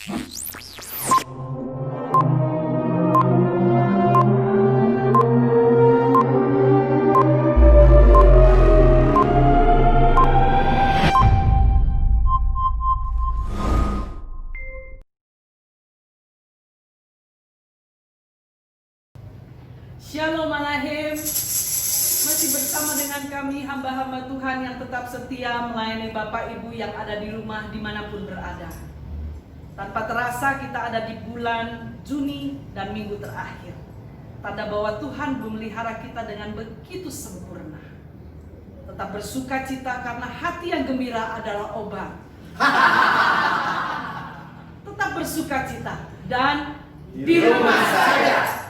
Shalom Malahim, masih bersama dengan kami hamba-hamba Tuhan yang tetap setia melayani Bapak Ibu yang ada di rumah dimanapun berada. Tanpa terasa kita ada di bulan Juni dan minggu terakhir. Tanda bahwa Tuhan memelihara kita dengan begitu sempurna. Tetap bersuka cita karena hati yang gembira adalah obat. Tetap bersuka cita dan di rumah saja.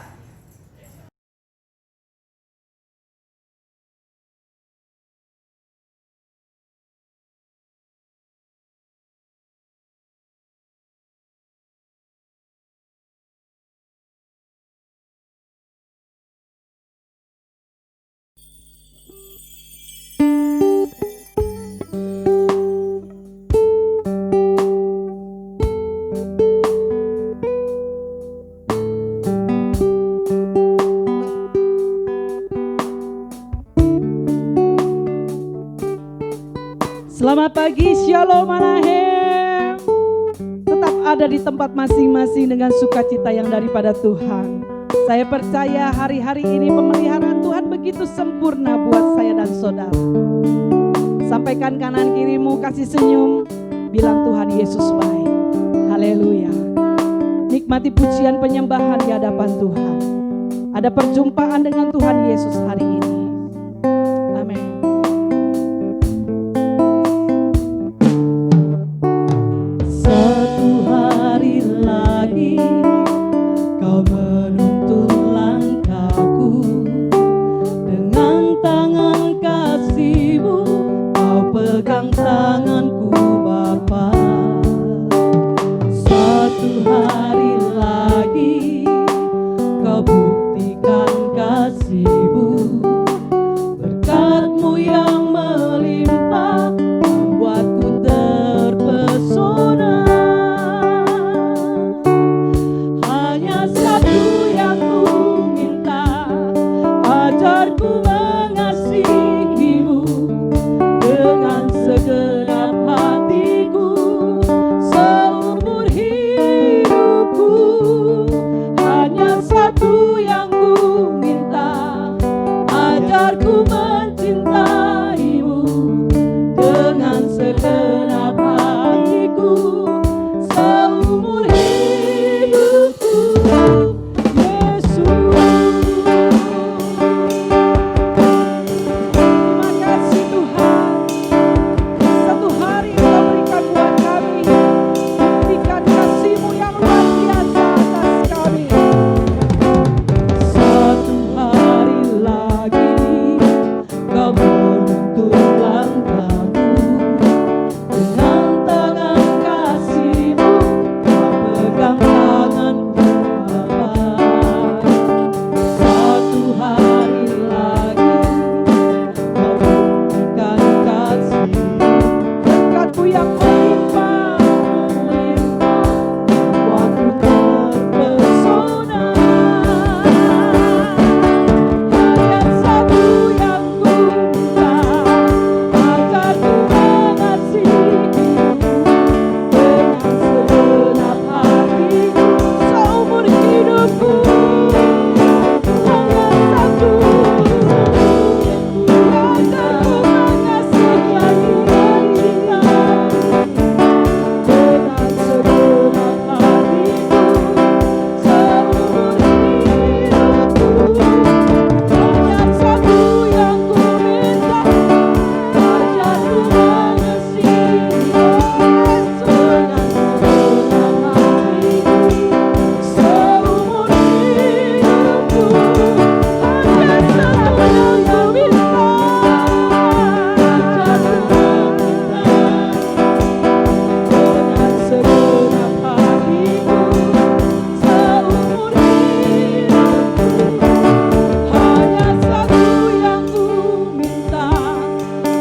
Selamat pagi, Shalom Malahim. Tetap ada di tempat masing-masing dengan sukacita yang daripada Tuhan. Saya percaya hari-hari ini pemeliharaan Tuhan begitu sempurna buat saya dan saudara. Sampaikan kanan kirimu, kasih senyum, bilang Tuhan Yesus baik. Haleluya. Nikmati pujian penyembahan di hadapan Tuhan. Ada perjumpaan dengan Tuhan Yesus hari ini. Amin. Kau menuntun langkahku dengan tangan kasih-Mu, Kau pegang tanganku Bapa. Satu hari lagi Kau buktikan kasih-Mu, berkat-Mu yang melimpah membuatku terpesona. Ajarku mengasihi-Mu dengan segenap hatiku, seumur hidupku. Hanya satu yang ku minta, ajarku mencintai-Mu dengan segenap hatiku, seumur hidupku.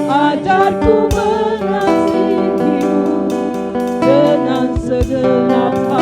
Ajarku mengasihi-Mu dengan segenap hati.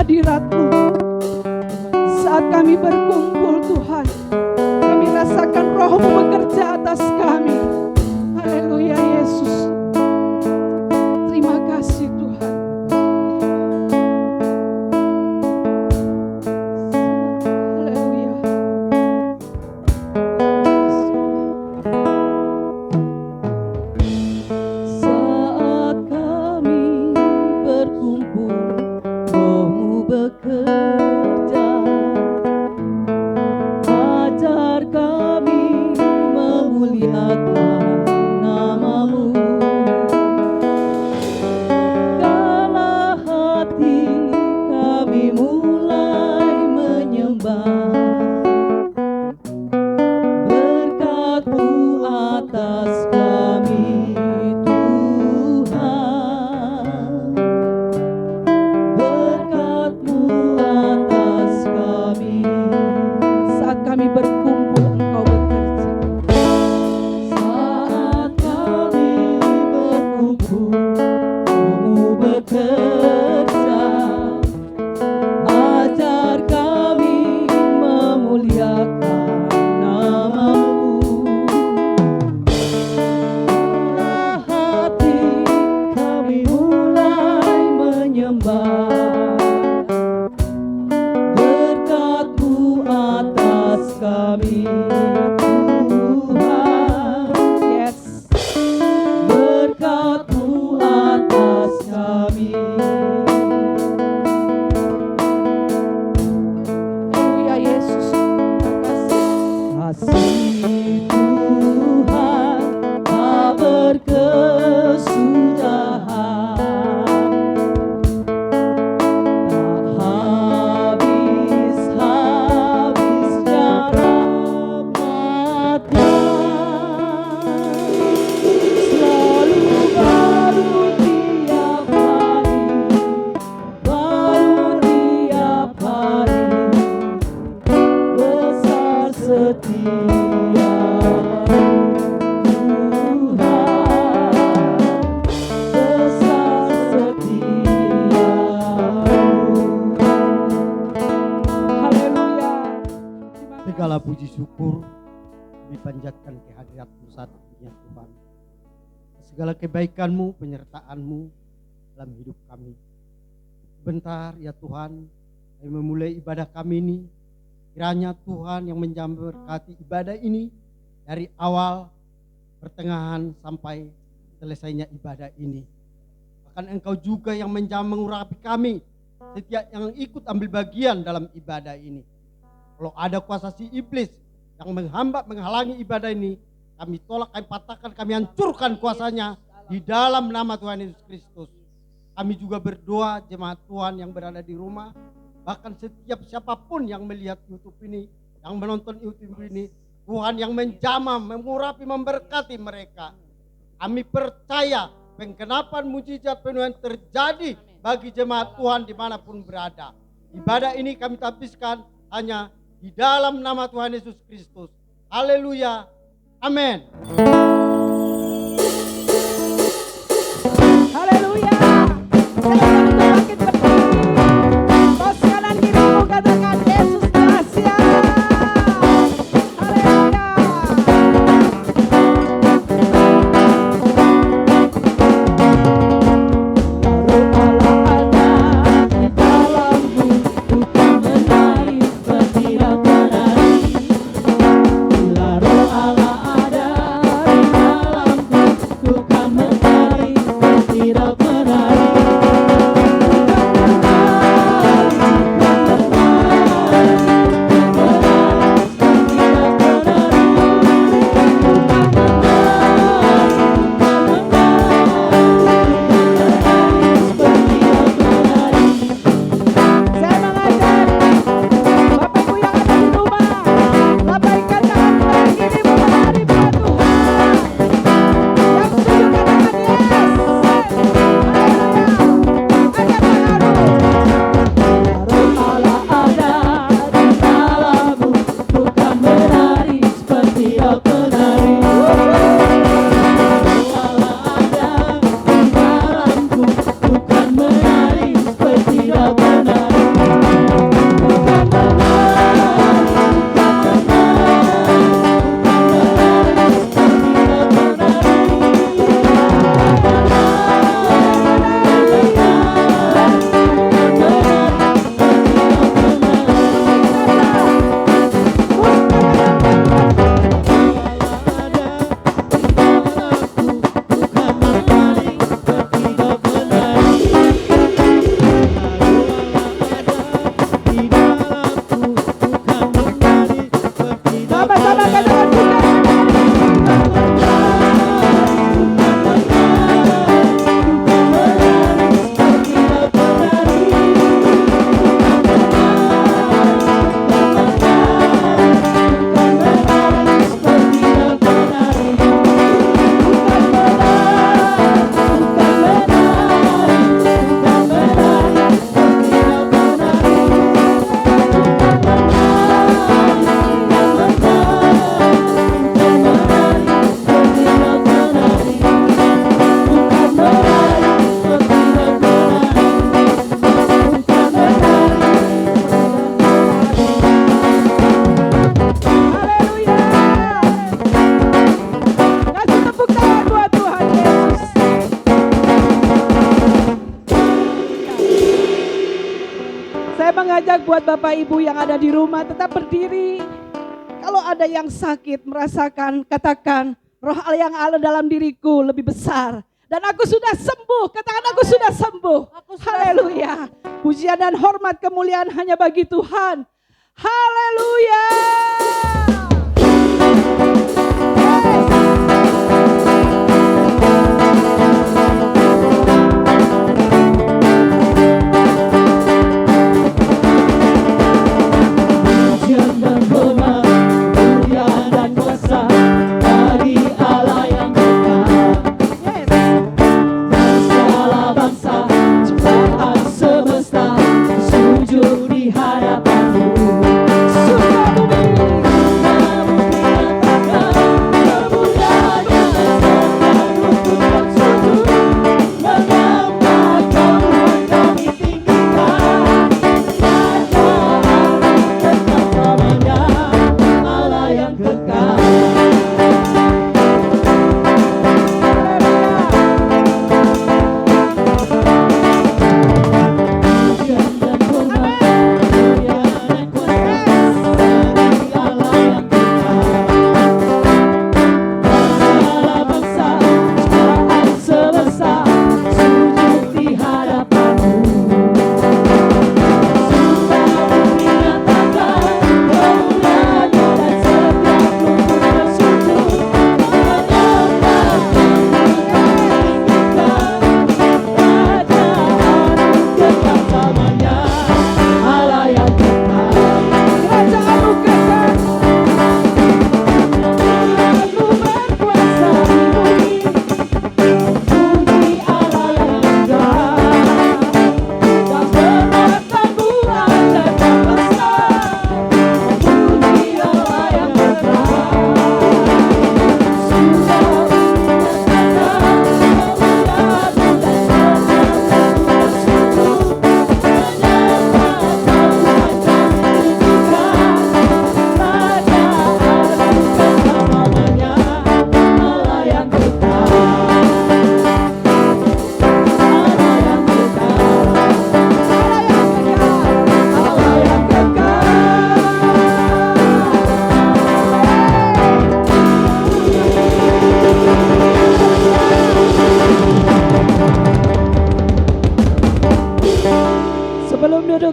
hadirat-Mu. Saat kami berkumpul Tuhan, kami rasakan Roh-Mu bekerja atas kami. Haleluya Yesus. Terima kasih Tuhan. Haleluya. Saat kami berkumpul, Roh-Mu bekerja. Ajar kami memuliakan nama-Mu. Kala hati kami mulai menyembah, berkat-Mu atas kami Tuhan. Berkat-Mu atas kami. Saat kami berkumpul Engkau bekerja. Saat kami berkumpul, Roh-Mu bekerja. Ajar kami memuliakan nama-Mu. Kala hati kami mulai menyembah, berkat-Mu atas kami Tuhan. Yes. Berkat-Mu atas kami. Haleluya Yesus. Terima kasih. Kasih Tuhan tak berkesudahan, tak habis-habisnya rahmat-Nya. Selalu baru tiap hari, baru tiap hari. Besar setia Tuhan, besar setia. Haleluya. Terima kasih. Segala puji syukur dipanjatkan kehadirat-Mu saat ini ya Tuhan. Segala kebaikan-Mu, penyertaan-Mu dalam hidup kami. Bentar ya Tuhan, kami memulai ibadah kami ini. Kiranya Tuhan yang memberkati ibadah ini dari awal, pertengahan sampai selesainya ibadah ini. Bahkan Engkau juga yang mengurapi kami, setiap yang ikut ambil bagian dalam ibadah ini. Kalau ada kuasa si iblis yang menghambat, menghalangi ibadah ini, kami tolak, kami patahkan, kami hancurkan kuasanya di dalam nama Tuhan Yesus Kristus. Kami juga berdoa jemaat Tuhan yang berada di rumah, bahkan setiap siapapun yang melihat YouTube ini, yang menonton YouTube ini, Tuhan yang menjamah, mengurapi, memberkati mereka. Kami percaya penggenapan mujizat penuhan terjadi bagi jemaat Tuhan dimanapun berada. Ibadah ini kami habiskan hanya di dalam nama Tuhan Yesus Kristus. Haleluya. Amin. Haleluya. Silakan untuk bangkit berdiri. Bos kanan kirimu katakan Yesus dahsyat. Haleluya. Taruh Allah ada di dalamku, bukan menari bertindak menari. Bila Roh Allah ada di dalamku, bukan menari bertindak menari. Saya mengajak Bapak Ibu yang ada di rumah, lambaikan tangan kanan kirimu menari buat Tuhan. Yang setuju katakan yes. Haleluya. Ajak mengaruh. Roh Allah ada di dalammu, bukan menari seperti kau penari. Roh Allah ada di dalamku, bukan menari seperti kau penari. Sama-sama katakan bukan. Mengajak buat Bapak Ibu yang ada di rumah tetap berdiri. Kalau ada yang sakit merasakan, katakan roh yang ada dalam diriku lebih besar. Dan aku sudah sembuh, katakan aku sudah sembuh. Haleluya. Pujian dan hormat kemuliaan hanya bagi Tuhan. Haleluya.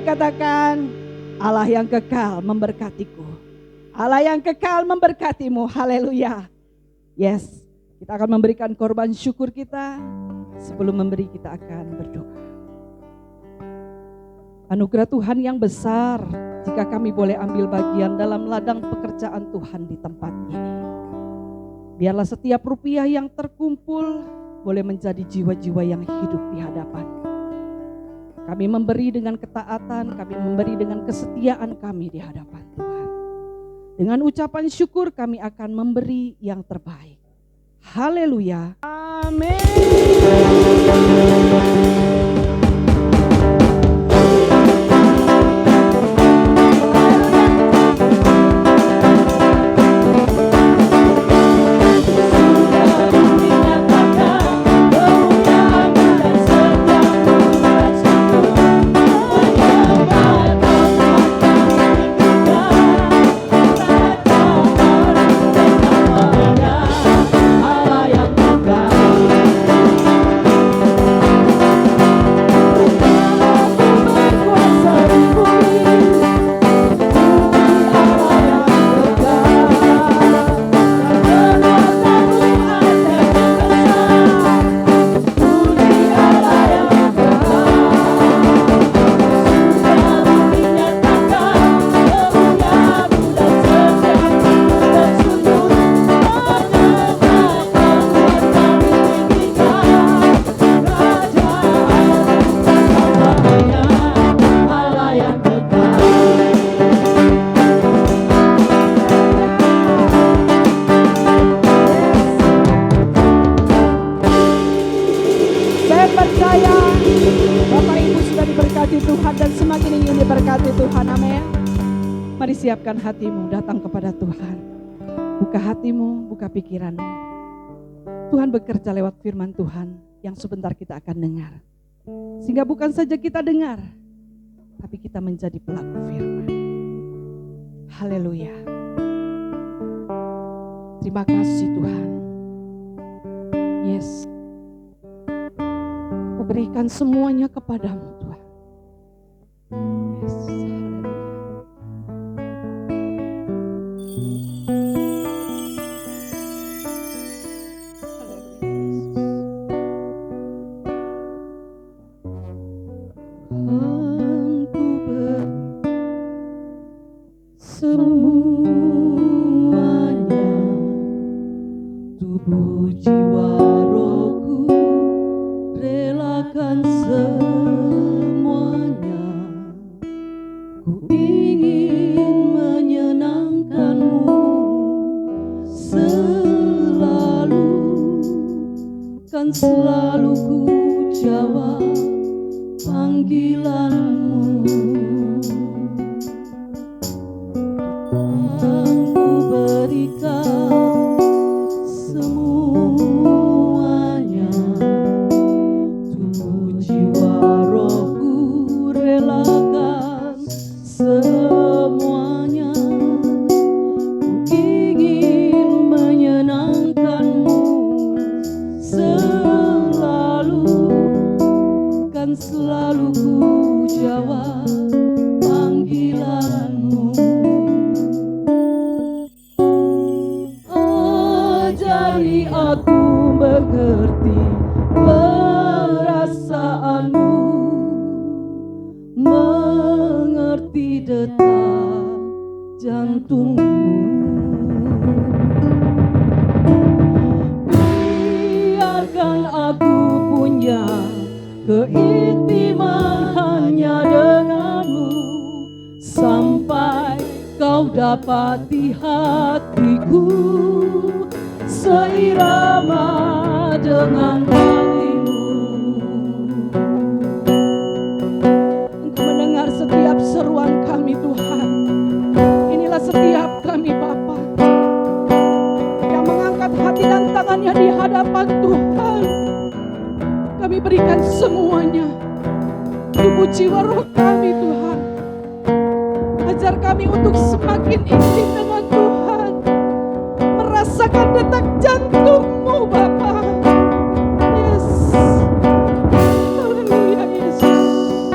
Katakan Allah yang kekal memberkatiku. Allah yang kekal memberkatimu. Haleluya. Yes, kita akan memberikan korban syukur kita. Sebelum memberi kita akan berdoa. Anugerah Tuhan yang besar jika kami boleh ambil bagian dalam ladang pekerjaan Tuhan di tempat ini. Biarlah setiap rupiah yang terkumpul boleh menjadi jiwa-jiwa yang hidup di hadapan. Kami memberi dengan ketaatan, kami memberi dengan kesetiaan kami di hadapan Tuhan. Dengan ucapan syukur kami akan memberi yang terbaik. Haleluya. Amin. ingin diberkati Tuhan, amin. Mari siapkan hatimu datang kepada Tuhan. Buka hatimu, buka pikiranmu. Tuhan bekerja lewat firman Tuhan yang sebentar kita akan dengar. Sehingga bukan saja kita dengar, tapi kita menjadi pelaku firman. Haleluya. Terima kasih Tuhan. Yes. Aku berikan semuanya kepadamu Tuhan. Yes. Semuanya, tubuh jiwa rohku, relakan semuanya. Ku ingin menyenangkanmu selalu, kan selalu ku jawab panggilanmu. Ku berikan semuanya, tubuh jiwa rohku, relakan semuanya. Ku ingin menyenangkanmu selalu, kan selalu ku jawab panggilanmu. Ajari aku mengerti perasaanmu, mengerti detak jantungmu. Biarkan aku punya keintiman hanya denganmu, sampai kau dapati hatiku seirama dengan hatimu. Engkau mendengar setiap seruan kami Tuhan. Inilah setiap kami Bapa yang mengangkat hati dan tangannya di hadapan Tuhan. Kami berikan semuanya, tubuh jiwa roh kami Tuhan. Ajar kami untuk semakin intim dengan Tuhan, merasakan detak jantungmu Bapa. Yes. Haleluya Yesus.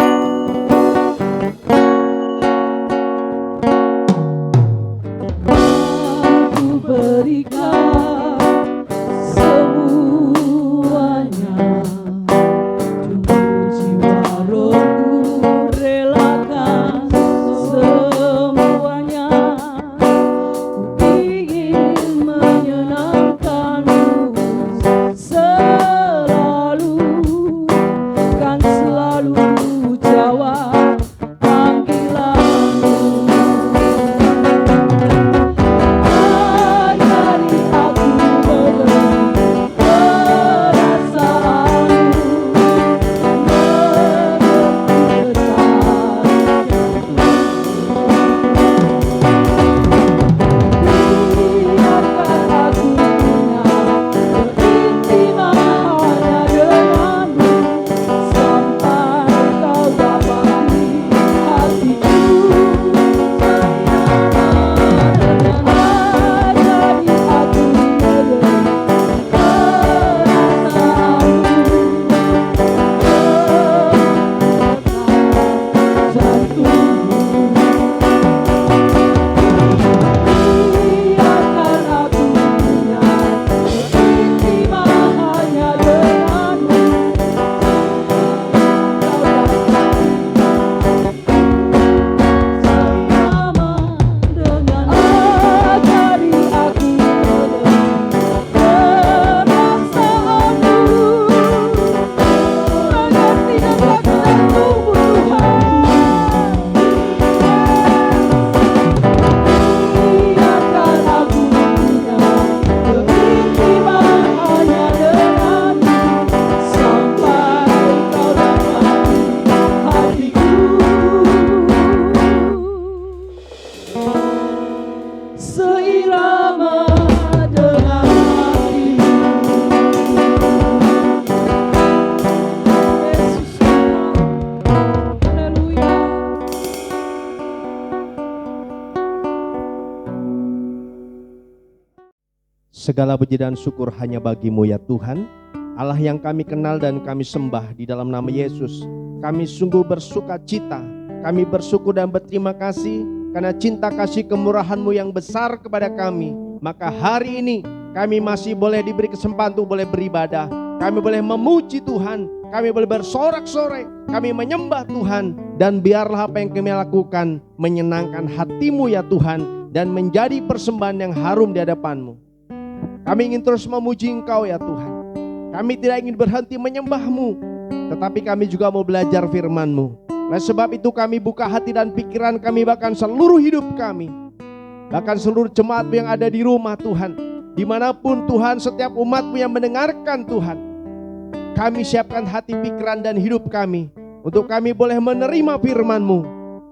Aku berikan semuanya, tubuh jiwa rohku, relakan semuanya. Ku ingin menyenangkan Segala puji dan syukur hanya bagi-Mu ya Tuhan, Allah yang kami kenal dan kami sembah di dalam nama Yesus. Kami sungguh bersuka cita, kami bersyukur dan berterima kasih karena cinta kasih kemurahan-Mu yang besar kepada kami. Maka hari ini kami masih boleh diberi kesempatan untuk boleh beribadah. Kami boleh memuji Tuhan, kami boleh bersorak-sorai, kami menyembah Tuhan. Dan biarlah apa yang kami lakukan menyenangkan hati-Mu ya Tuhan, dan menjadi persembahan yang harum di hadapan-Mu. Kami ingin terus memuji Engkau ya Tuhan. Kami tidak ingin berhenti menyembah-Mu, tetapi kami juga mau belajar firman-Mu. Oleh sebab itu kami buka hati dan pikiran kami, bahkan seluruh hidup kami, bahkan seluruh jemaat yang ada di rumah Tuhan, dimanapun Tuhan, setiap umat-Mu yang mendengarkan Tuhan, kami siapkan hati, pikiran, dan hidup kami untuk kami boleh menerima firman-Mu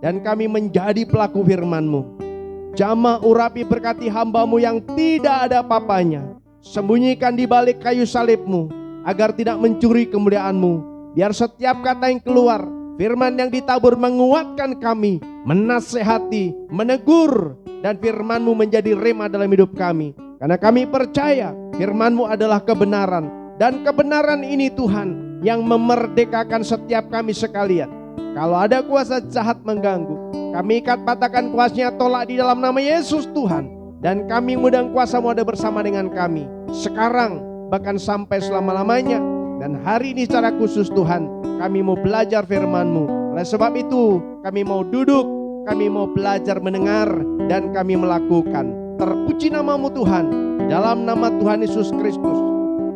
dan kami menjadi pelaku firman-Mu. Jamah urapi berkati hamba-Mu yang tidak ada apa-apanya, sembunyikan di balik kayu salib-Mu agar tidak mencuri kemuliaan-Mu. Biar setiap kata yang keluar, firman yang ditabur menguatkan kami, menasehati, menegur, dan firman-Mu menjadi rema dalam hidup kami. Karena kami percaya firman-Mu adalah kebenaran, dan kebenaran ini Tuhan yang memerdekakan setiap kami sekalian. Kalau ada kuasa jahat mengganggu, kami ikat patahkan kuasanya, tolak di dalam nama Yesus Tuhan. Dan kami mudahkan kuasa-Mu ada bersama dengan kami sekarang, bahkan sampai selama-lamanya. Dan hari ini secara khusus Tuhan, kami mau belajar firman-Mu. Oleh sebab itu kami mau duduk, kami mau belajar mendengar, dan kami melakukan. Terpuji nama-Mu Tuhan. Dalam nama Tuhan Yesus Kristus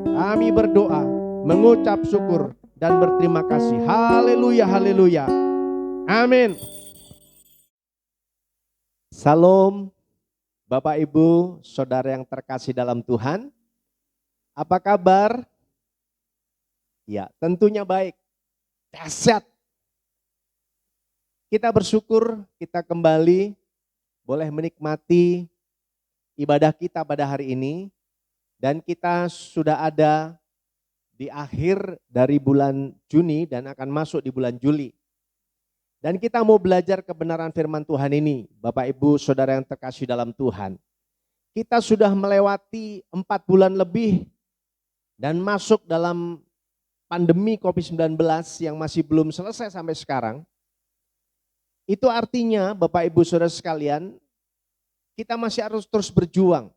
kami berdoa, mengucap syukur dan berterima kasih. Haleluya, haleluya. Amin. Salam Bapak Ibu, saudara yang terkasih dalam Tuhan. Apa kabar? Ya, tentunya baik. Dahsyat. Kita bersyukur kita kembali boleh menikmati ibadah kita pada hari ini. Dan kita sudah ada di akhir dari bulan Juni dan akan masuk di bulan Juli. Dan kita mau belajar kebenaran firman Tuhan ini, Bapak Ibu saudara yang terkasih dalam Tuhan. Kita sudah melewati 4 bulan lebih dan masuk dalam pandemi COVID-19 yang masih belum selesai sampai sekarang. Itu artinya Bapak Ibu saudara sekalian, kita masih harus terus berjuang.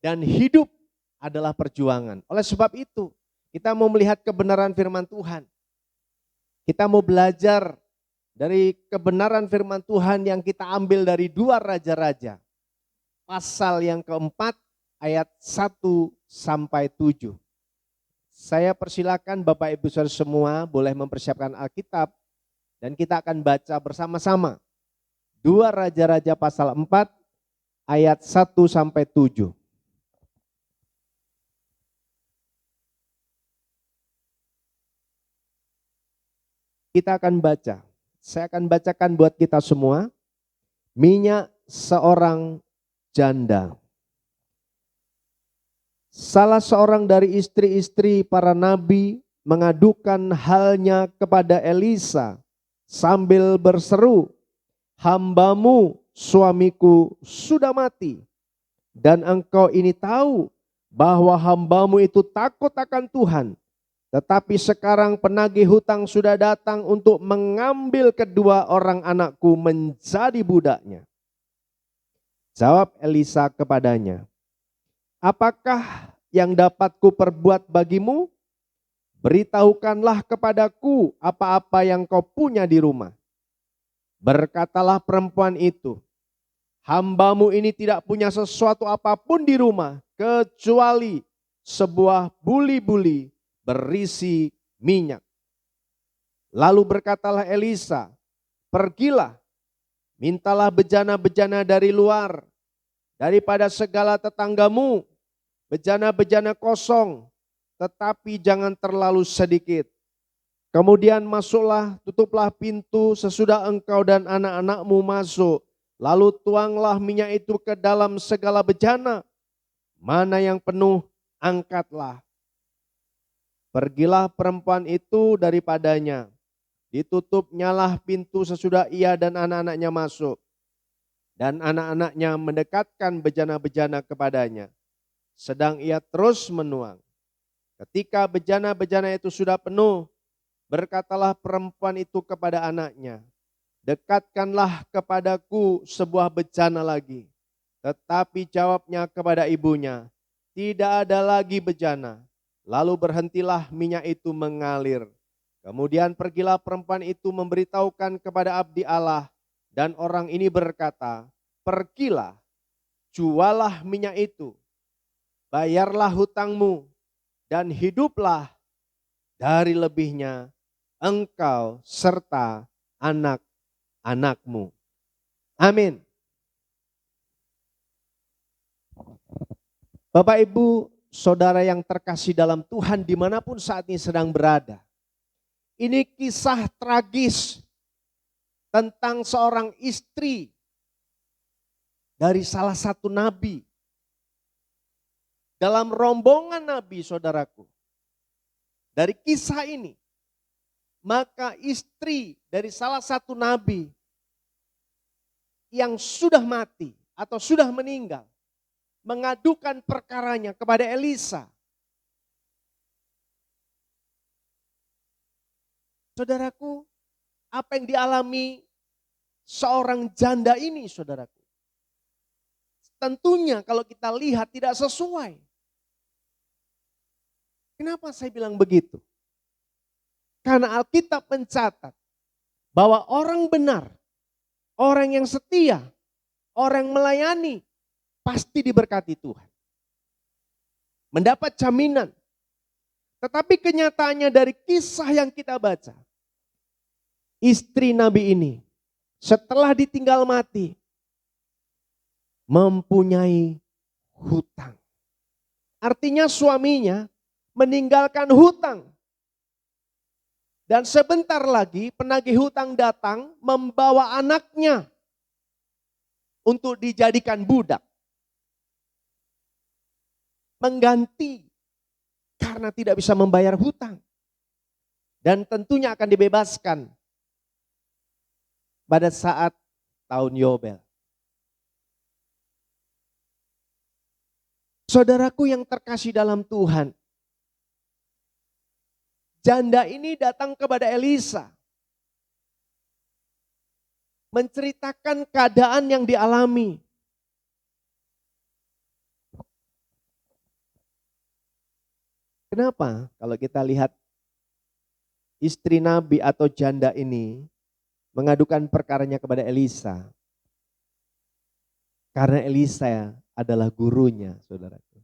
Dan hidup adalah perjuangan. Oleh sebab itu, kita mau melihat kebenaran firman Tuhan. Kita mau belajar dari kebenaran firman Tuhan yang kita ambil dari 2 Raja-Raja. Pasal yang keempat ayat 1 sampai 7. Saya persilakan Bapak Ibu Saudara semua boleh mempersiapkan Alkitab dan kita akan baca bersama-sama. 2 Raja-Raja pasal 4 ayat 1 sampai 7. Kita akan baca. Saya akan bacakan buat kita semua. Minyak seorang janda. Salah seorang dari istri-istri para nabi mengadukan halnya kepada Elisa sambil berseru, "Hambamu, suamiku sudah mati. Dan engkau ini tahu bahwa hambamu itu takut akan Tuhan. Tetapi sekarang penagih hutang sudah datang untuk mengambil kedua orang anakku menjadi budaknya." Jawab Elisa kepadanya, "Apakah yang dapat kuperbuat bagimu? Beritahukanlah kepadaku apa-apa yang kau punya di rumah." Berkatalah perempuan itu, "Hambamu ini tidak punya sesuatu apapun di rumah kecuali sebuah buli-buli berisi minyak." Lalu berkatalah Elisa, "Pergilah, mintalah bejana-bejana dari luar, daripada segala tetanggamu, bejana-bejana kosong, tetapi jangan terlalu sedikit. Kemudian masuklah, tutuplah pintu sesudah engkau dan anak-anakmu masuk. Lalu tuanglah minyak itu ke dalam segala bejana. Mana yang penuh, angkatlah." Pergilah perempuan itu daripadanya. Ditutupnyalah pintu sesudah ia dan anak-anaknya masuk. Dan anak-anaknya mendekatkan bejana-bejana kepadanya. sedang ia terus menuang. Ketika bejana-bejana itu sudah penuh, berkatalah perempuan itu kepada anaknya, dekatkanlah kepadaku sebuah bejana lagi. Tetapi jawabnya kepada ibunya, tidak ada lagi bejana. Lalu berhentilah minyak itu mengalir. Kemudian pergilah perempuan itu memberitahukan kepada abdi Allah, dan orang ini berkata, pergilah, jualah minyak itu, bayarlah hutangmu, dan hiduplah dari lebihnya engkau serta anak-anakmu. Amin. Bapak, Ibu, saudara yang terkasih dalam Tuhan dimanapun saat ini sedang berada. Ini kisah tragis tentang seorang istri dari salah satu nabi. Dalam rombongan nabi, saudaraku. Dari kisah ini, maka istri dari salah satu nabi yang sudah mati atau sudah meninggal, mengadukan perkaranya kepada Elisa. Saudaraku, apa yang dialami seorang janda ini, saudaraku? Tentunya kalau kita lihat tidak sesuai. Kenapa saya bilang begitu? Karena Alkitab mencatat bahwa orang benar, orang yang setia, orang yang melayani, pasti diberkati Tuhan. Mendapat jaminan. Tetapi kenyataannya dari kisah yang kita baca, istri Nabi ini setelah ditinggal mati, mempunyai hutang. Artinya suaminya meninggalkan hutang. Dan sebentar lagi penagih hutang datang membawa anaknya untuk dijadikan budak. Mengganti karena tidak bisa membayar hutang. Dan tentunya akan dibebaskan pada saat tahun Yobel. Saudaraku yang terkasih dalam Tuhan, janda ini datang kepada Elisa, menceritakan keadaan yang dialami. Kenapa? Kalau kita lihat istri Nabi atau janda ini mengadukan perkaranya kepada Elisa. Karena Elisa adalah gurunya, saudaraku.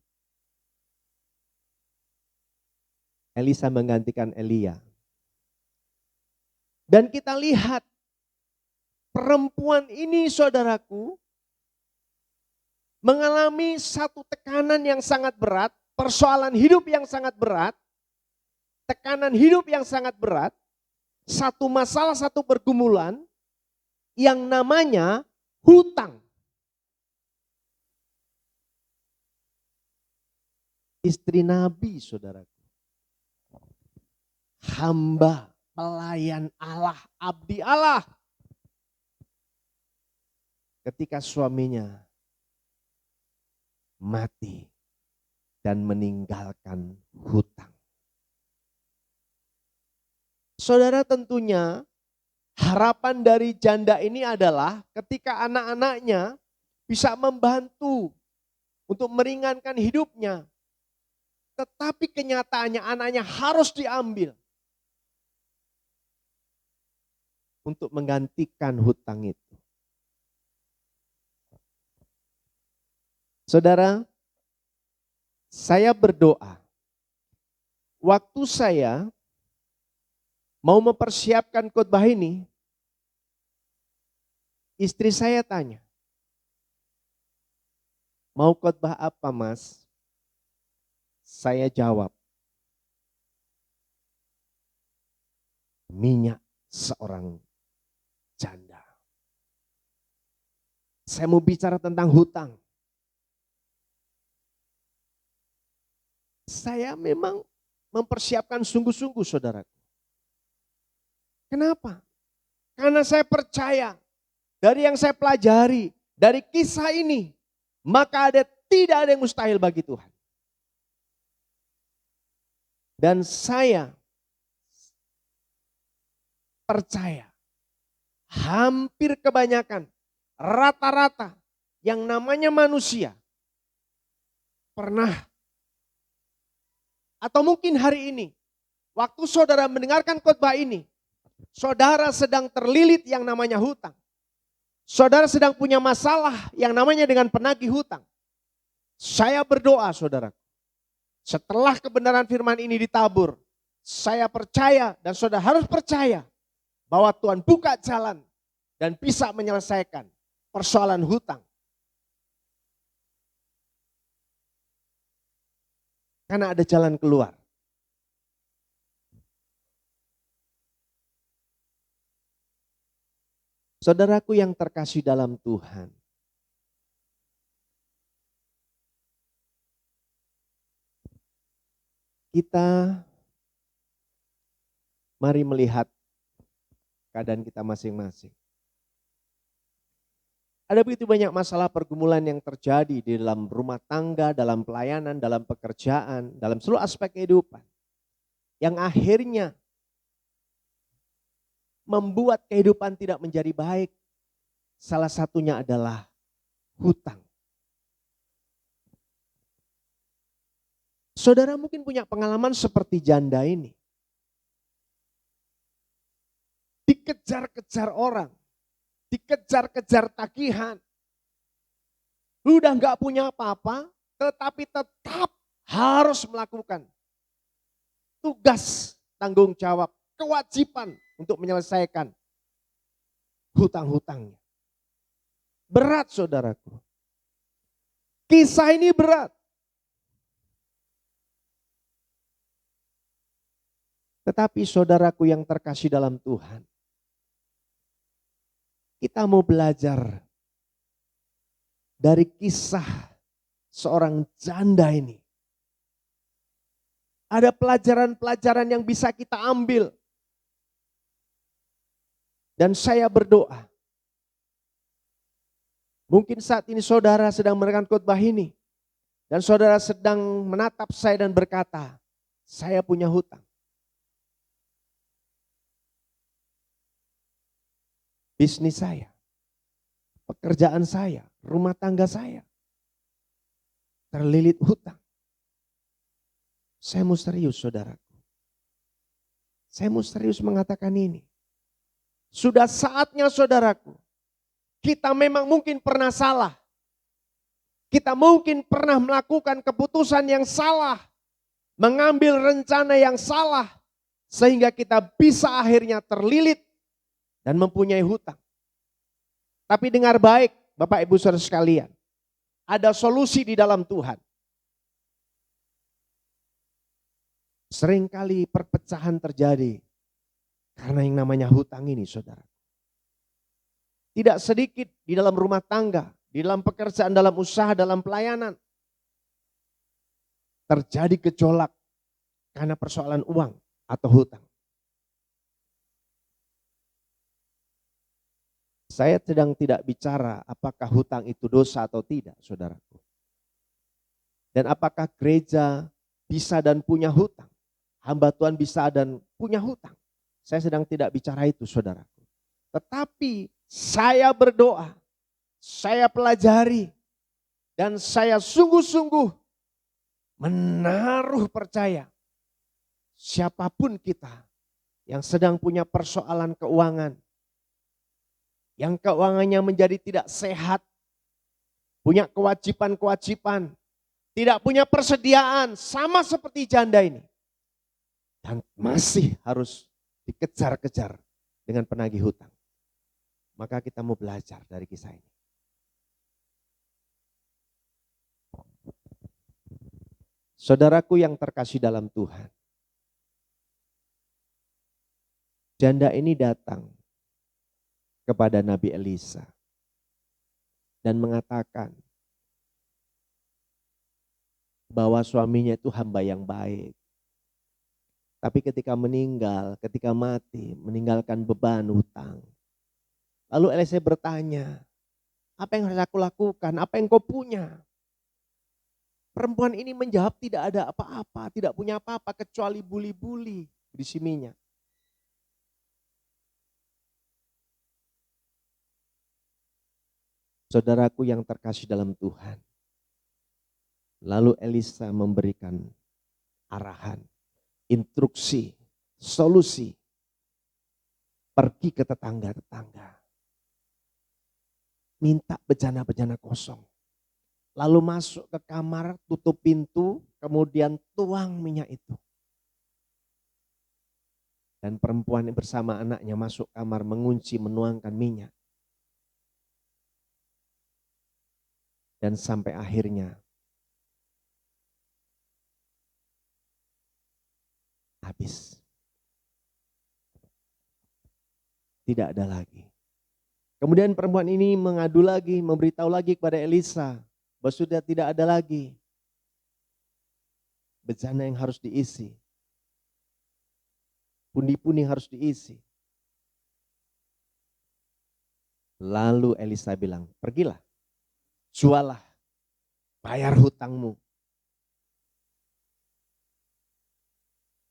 Elisa menggantikan Elia. Dan kita lihat perempuan ini, saudaraku, mengalami satu tekanan yang sangat berat, persoalan hidup yang sangat berat, tekanan hidup yang sangat berat, satu masalah, satu pergumulan yang namanya hutang. Istri Nabi, saudaraku. Hamba, pelayan Allah, abdi Allah. Ketika suaminya mati dan meninggalkan hutang. Saudara, tentunya harapan dari janda ini adalah ketika anak-anaknya bisa membantu untuk meringankan hidupnya. Tetapi kenyataannya anaknya harus diambil untuk menggantikan hutang itu. Saudara, saya berdoa. Waktu saya mau mempersiapkan khotbah ini, istri saya tanya, mau khotbah apa, Mas? Saya jawab, minyak seorang janda. Saya mau bicara tentang hutang. Saya memang mempersiapkan sungguh-sungguh, saudaraku. Kenapa? Karena saya percaya dari yang saya pelajari, dari kisah ini, maka tidak ada yang mustahil bagi Tuhan. Dan saya percaya hampir kebanyakan, rata-rata yang namanya manusia pernah atau mungkin hari ini waktu saudara mendengarkan khotbah ini, saudara sedang terlilit yang namanya hutang. Saudara sedang punya masalah yang namanya dengan penagih hutang. Saya berdoa saudara, setelah kebenaran firman ini ditabur, saya percaya dan saudara harus percaya bahwa Tuhan buka jalan dan bisa menyelesaikan persoalan hutang. Karena ada jalan keluar. Saudaraku yang terkasih dalam Tuhan, kita mari melihat keadaan kita masing-masing. Ada begitu banyak masalah pergumulan yang terjadi di dalam rumah tangga, dalam pelayanan, dalam pekerjaan, dalam seluruh aspek kehidupan. Yang akhirnya membuat kehidupan tidak menjadi baik. Salah satunya adalah hutang. Saudara mungkin punya pengalaman seperti janda ini. Dikejar-kejar orang. Dikejar-kejar tagihan. Udah gak punya apa-apa, tetapi tetap harus melakukan tugas, tanggung jawab, kewajiban untuk menyelesaikan hutang-hutangnya. Berat saudaraku. Kisah ini berat. Tetapi saudaraku yang terkasih dalam Tuhan, kita mau belajar dari kisah seorang janda ini. Ada pelajaran-pelajaran yang bisa kita ambil. Dan saya berdoa. Mungkin saat ini saudara sedang mendengarkan khotbah ini. Dan saudara sedang menatap saya dan berkata, saya punya hutang. Bisnis saya, pekerjaan saya, rumah tangga saya terlilit hutang. Saya mau serius saudaraku. Saya mau serius mengatakan ini. Sudah saatnya saudaraku, kita memang mungkin pernah salah. Kita mungkin pernah melakukan keputusan yang salah. Mengambil rencana yang salah. Sehingga kita bisa akhirnya terlilit dan mempunyai hutang. Tapi dengar baik Bapak Ibu Saudara sekalian. Ada solusi di dalam Tuhan. Seringkali perpecahan terjadi karena yang namanya hutang ini saudara. Tidak sedikit di dalam rumah tangga, di dalam pekerjaan, dalam usaha, dalam pelayanan. Terjadi gejolak karena persoalan uang atau hutang. Saya sedang tidak bicara apakah hutang itu dosa atau tidak, saudaraku. Dan apakah gereja bisa dan punya hutang. Hamba Tuhan bisa dan punya hutang. Saya sedang tidak bicara itu, saudaraku. Tetapi saya berdoa, saya pelajari, dan saya sungguh-sungguh menaruh percaya. Siapapun kita yang sedang punya persoalan keuangan, yang keuangannya menjadi tidak sehat, punya kewajiban-kewajiban, tidak punya persediaan, sama seperti janda ini. Dan masih harus dikejar-kejar dengan penagih hutang. Maka kita mau belajar dari kisah ini. Saudaraku yang terkasih dalam Tuhan. Janda ini datang kepada Nabi Elisa dan mengatakan bahwa suaminya itu hamba yang baik. Tapi ketika meninggal, ketika mati, meninggalkan beban hutang. Lalu Elisa bertanya, apa yang harus aku lakukan? Apa yang kau punya? Perempuan ini menjawab tidak ada apa-apa, tidak punya apa-apa kecuali buli-buli di sininya. Saudaraku yang terkasih dalam Tuhan. Lalu Elisa memberikan arahan, instruksi, solusi. Pergi ke tetangga-tetangga. Minta bejana-bejana kosong. Lalu masuk ke kamar, tutup pintu, kemudian tuang minyak itu. Dan perempuan bersama anaknya masuk kamar mengunci, menuangkan minyak. Dan sampai akhirnya habis. Tidak ada lagi. Kemudian perempuan ini mengadu lagi, memberitahu lagi kepada Elisa bahwa sudah tidak ada lagi bejana yang harus diisi. Pundi-pundi harus diisi. Lalu Elisa bilang, pergilah, jualah, bayar hutangmu.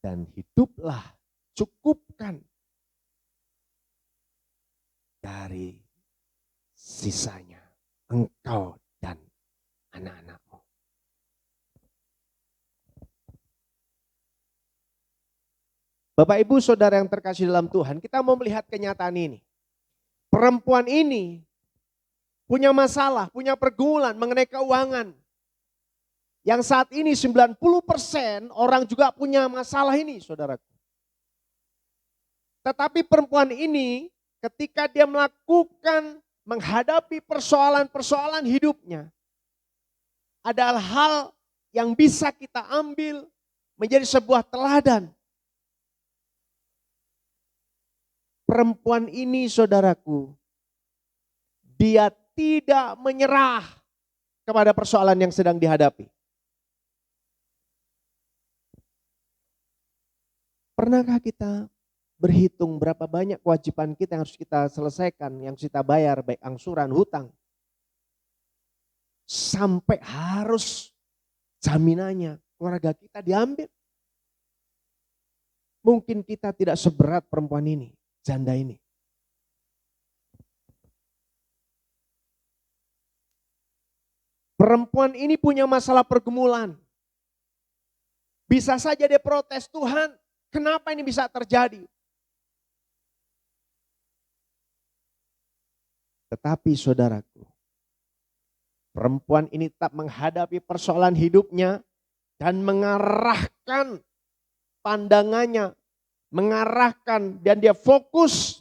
Dan hiduplah, cukupkan dari sisanya engkau dan anak-anakmu. Bapak Ibu Saudara yang terkasih dalam Tuhan, kita mau melihat kenyataan ini. Perempuan ini punya masalah, punya pergumulan mengenai keuangan. Yang saat ini 90% orang juga punya masalah ini, saudaraku. Tetapi perempuan ini ketika dia melakukan, menghadapi persoalan-persoalan hidupnya, adalah hal yang bisa kita ambil menjadi sebuah teladan. Perempuan ini saudaraku, dia tidak menyerah kepada persoalan yang sedang dihadapi. Pernahkah kita berhitung berapa banyak kewajiban kita yang harus kita selesaikan, yang harus kita bayar, baik angsuran, hutang. Sampai harus jaminannya keluarga kita diambil. Mungkin kita tidak seberat perempuan ini, janda ini. Perempuan ini punya masalah pergumulan. Bisa saja dia protes, Tuhan, kenapa ini bisa terjadi? Tetapi saudaraku, perempuan ini tetap menghadapi persoalan hidupnya dan mengarahkan pandangannya, mengarahkan dan dia fokus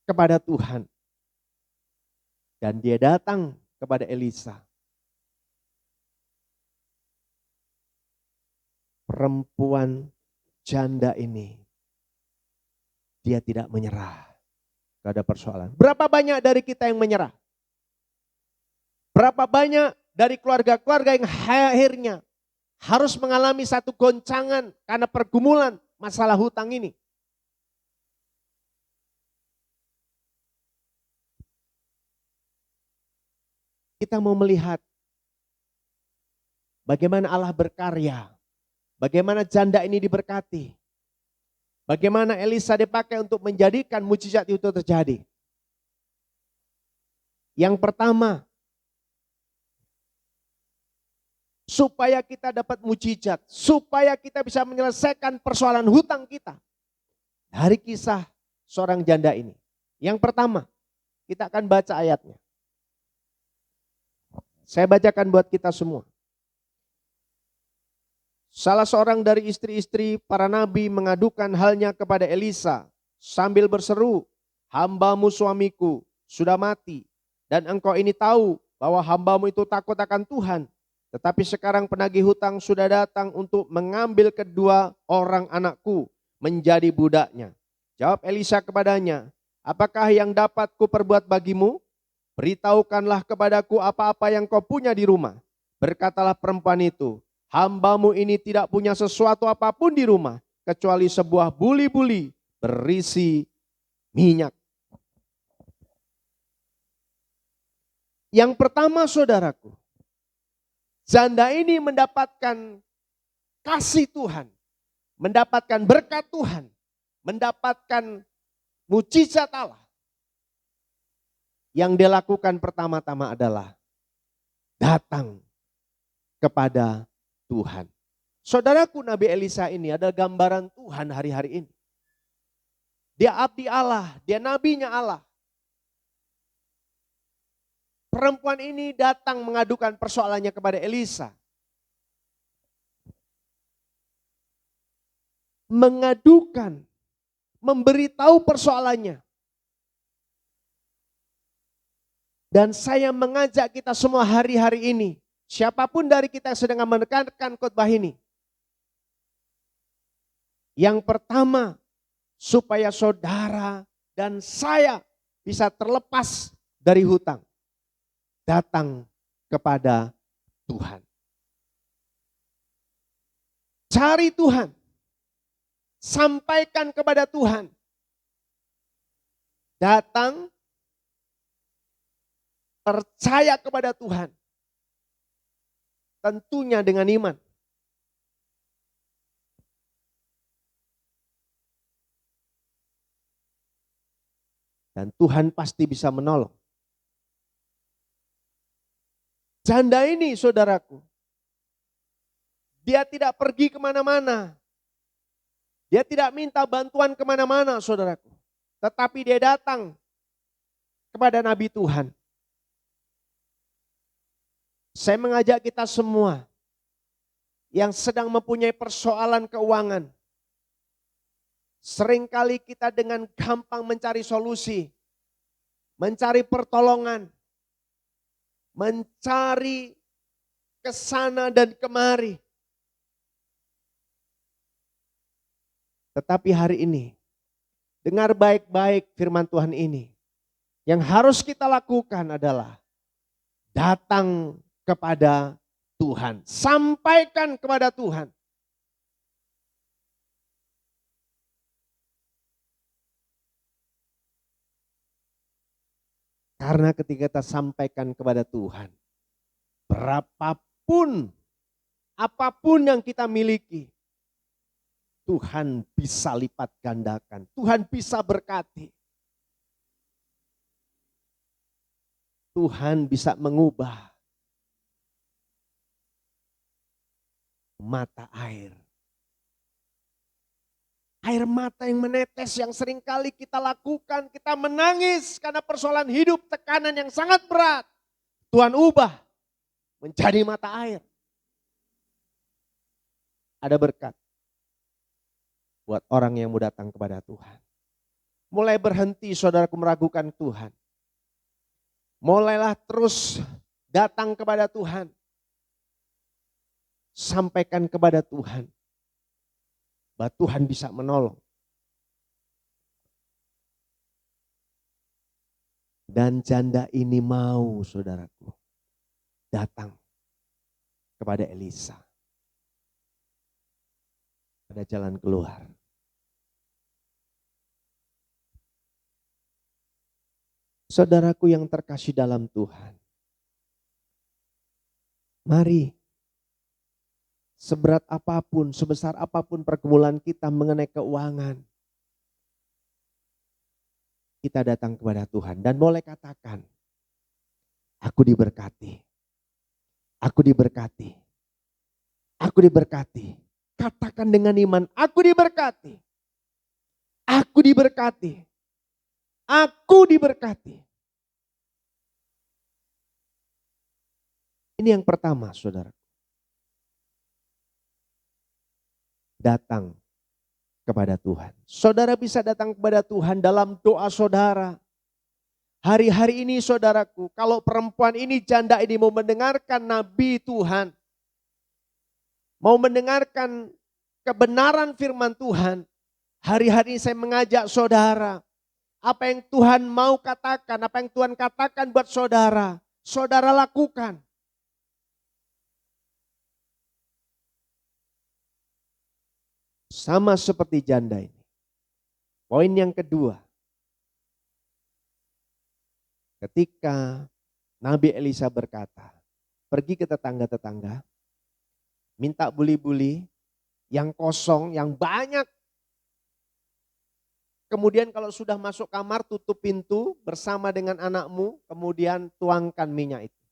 kepada Tuhan. Dan dia datang kepada Elisa. Perempuan janda ini, dia tidak menyerah kepada persoalan. Berapa banyak dari kita yang menyerah? Berapa banyak dari keluarga-keluarga yang akhirnya harus mengalami satu goncangan karena pergumulan masalah hutang ini? Kita mau melihat bagaimana Allah berkarya, bagaimana janda ini diberkati, bagaimana Elisa dipakai untuk menjadikan mujizat itu terjadi. Yang pertama, supaya kita dapat mujizat, supaya kita bisa menyelesaikan persoalan hutang kita. Dari kisah seorang janda ini. Yang pertama, kita akan baca ayatnya. Saya bacakan buat kita semua. Salah seorang dari istri-istri para nabi mengadukan halnya kepada Elisa sambil berseru, hambamu suamiku sudah mati dan engkau ini tahu bahwa hambamu itu takut akan Tuhan. Tetapi sekarang penagih hutang sudah datang untuk mengambil kedua orang anakku menjadi budaknya. Jawab Elisa kepadanya, apakah yang dapat kuperbuat bagimu? Beritahukanlah kepadaku apa-apa yang kau punya di rumah. Berkatalah perempuan itu, hambamu ini tidak punya sesuatu apapun di rumah, kecuali sebuah buli-buli berisi minyak. Yang pertama saudaraku, Janda ini mendapatkan kasih Tuhan, mendapatkan berkat Tuhan, mendapatkan mujizat Allah. Yang dia lakukan pertama-tama adalah datang kepada Tuhan. Saudaraku, Nabi Elisa ini adalah gambaran Tuhan hari-hari ini. Dia abdi Allah, dia nabinya Allah. Perempuan ini datang mengadukan persoalannya kepada Elisa. Mengadukan, memberitahu persoalannya. Dan saya mengajak kita semua hari-hari ini, siapapun dari kita yang sedang menekankan khotbah ini. Yang pertama, supaya saudara dan saya bisa terlepas dari hutang. Datang kepada Tuhan. Cari Tuhan. Sampaikan kepada Tuhan. Datang. Percaya kepada Tuhan. Tentunya dengan iman. Dan Tuhan pasti bisa menolong. Janda ini saudaraku, dia tidak pergi kemana-mana. Dia tidak minta bantuan kemana-mana saudaraku. Tetapi dia datang kepada Nabi Tuhan. Saya mengajak kita semua yang sedang mempunyai persoalan keuangan. Seringkali kita dengan gampang mencari solusi, mencari pertolongan, mencari kesana dan kemari. Tetapi hari ini, dengar baik-baik firman Tuhan ini. Yang harus kita lakukan adalah datang kepada Tuhan. Sampaikan kepada Tuhan. Karena ketika kita sampaikan kepada Tuhan, berapapun, apapun yang kita miliki, Tuhan bisa lipat gandakan, Tuhan bisa berkati. Tuhan bisa mengubah mata air. Air mata yang menetes yang seringkali kita lakukan, kita menangis karena persoalan hidup, tekanan yang sangat berat. Tuhan ubah menjadi mata air. Ada berkat buat orang yang mau datang kepada Tuhan. Mulai berhenti saudaraku meragukan Tuhan. Mulailah terus datang kepada Tuhan. Sampaikan kepada Tuhan. Bahwa Tuhan bisa menolong. Dan janda ini mau saudaraku datang kepada Elisa. Ada jalan keluar. Saudaraku yang terkasih dalam Tuhan. Mari. Seberat apapun, sebesar apapun pergumulan kita mengenai keuangan. Kita datang kepada Tuhan dan boleh katakan, aku diberkati. Aku diberkati. Aku diberkati. Katakan dengan iman, aku diberkati. Aku diberkati. Aku diberkati. Ini yang pertama, saudara. Datang kepada Tuhan. Saudara bisa datang kepada Tuhan dalam doa saudara. Hari-hari ini saudaraku, kalau perempuan ini, janda ini mau mendengarkan Nabi Tuhan. Mau mendengarkan kebenaran firman Tuhan. Hari-hari ini saya mengajak saudara. Apa yang Tuhan mau katakan, apa yang Tuhan katakan buat saudara. Saudara lakukan. Sama seperti janda ini. Poin yang kedua. Ketika Nabi Elisa berkata, pergi ke tetangga-tetangga, minta buli-buli yang kosong, yang banyak. Kemudian kalau sudah masuk kamar, tutup pintu bersama dengan anakmu, kemudian tuangkan minyak itu.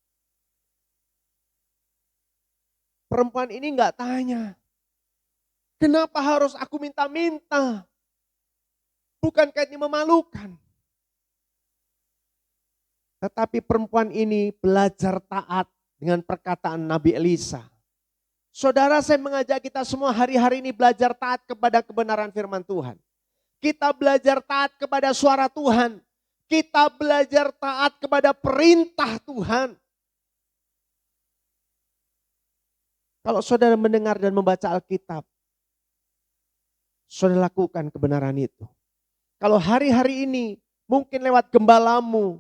Perempuan ini enggak tanya, kenapa harus aku minta-minta? Bukankah ini memalukan? Tetapi perempuan ini belajar taat dengan perkataan Nabi Elisa. Saudara, saya mengajak kita semua hari-hari ini belajar taat kepada kebenaran firman Tuhan. Kita belajar taat kepada suara Tuhan. Kita belajar taat kepada perintah Tuhan. Kalau saudara mendengar dan membaca Alkitab, saudara lakukan kebenaran itu. Kalau hari-hari ini mungkin lewat gembalamu,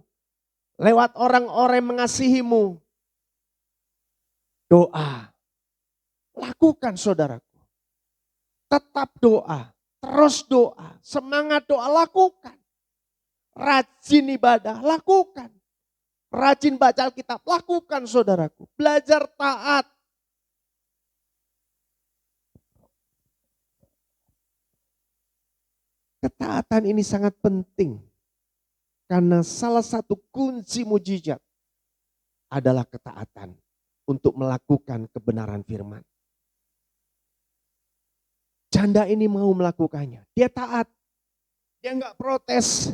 lewat orang-orang yang mengasihimu, doa. Lakukan saudaraku. Tetap doa. Terus doa, semangat doa, lakukan. Rajin ibadah, lakukan. Rajin baca Alkitab, lakukan saudaraku. Belajar taat. Ketaatan ini sangat penting. Karena salah satu kunci mujizat adalah ketaatan untuk melakukan kebenaran firman. Janda ini mau melakukannya. Dia taat. Dia enggak protes.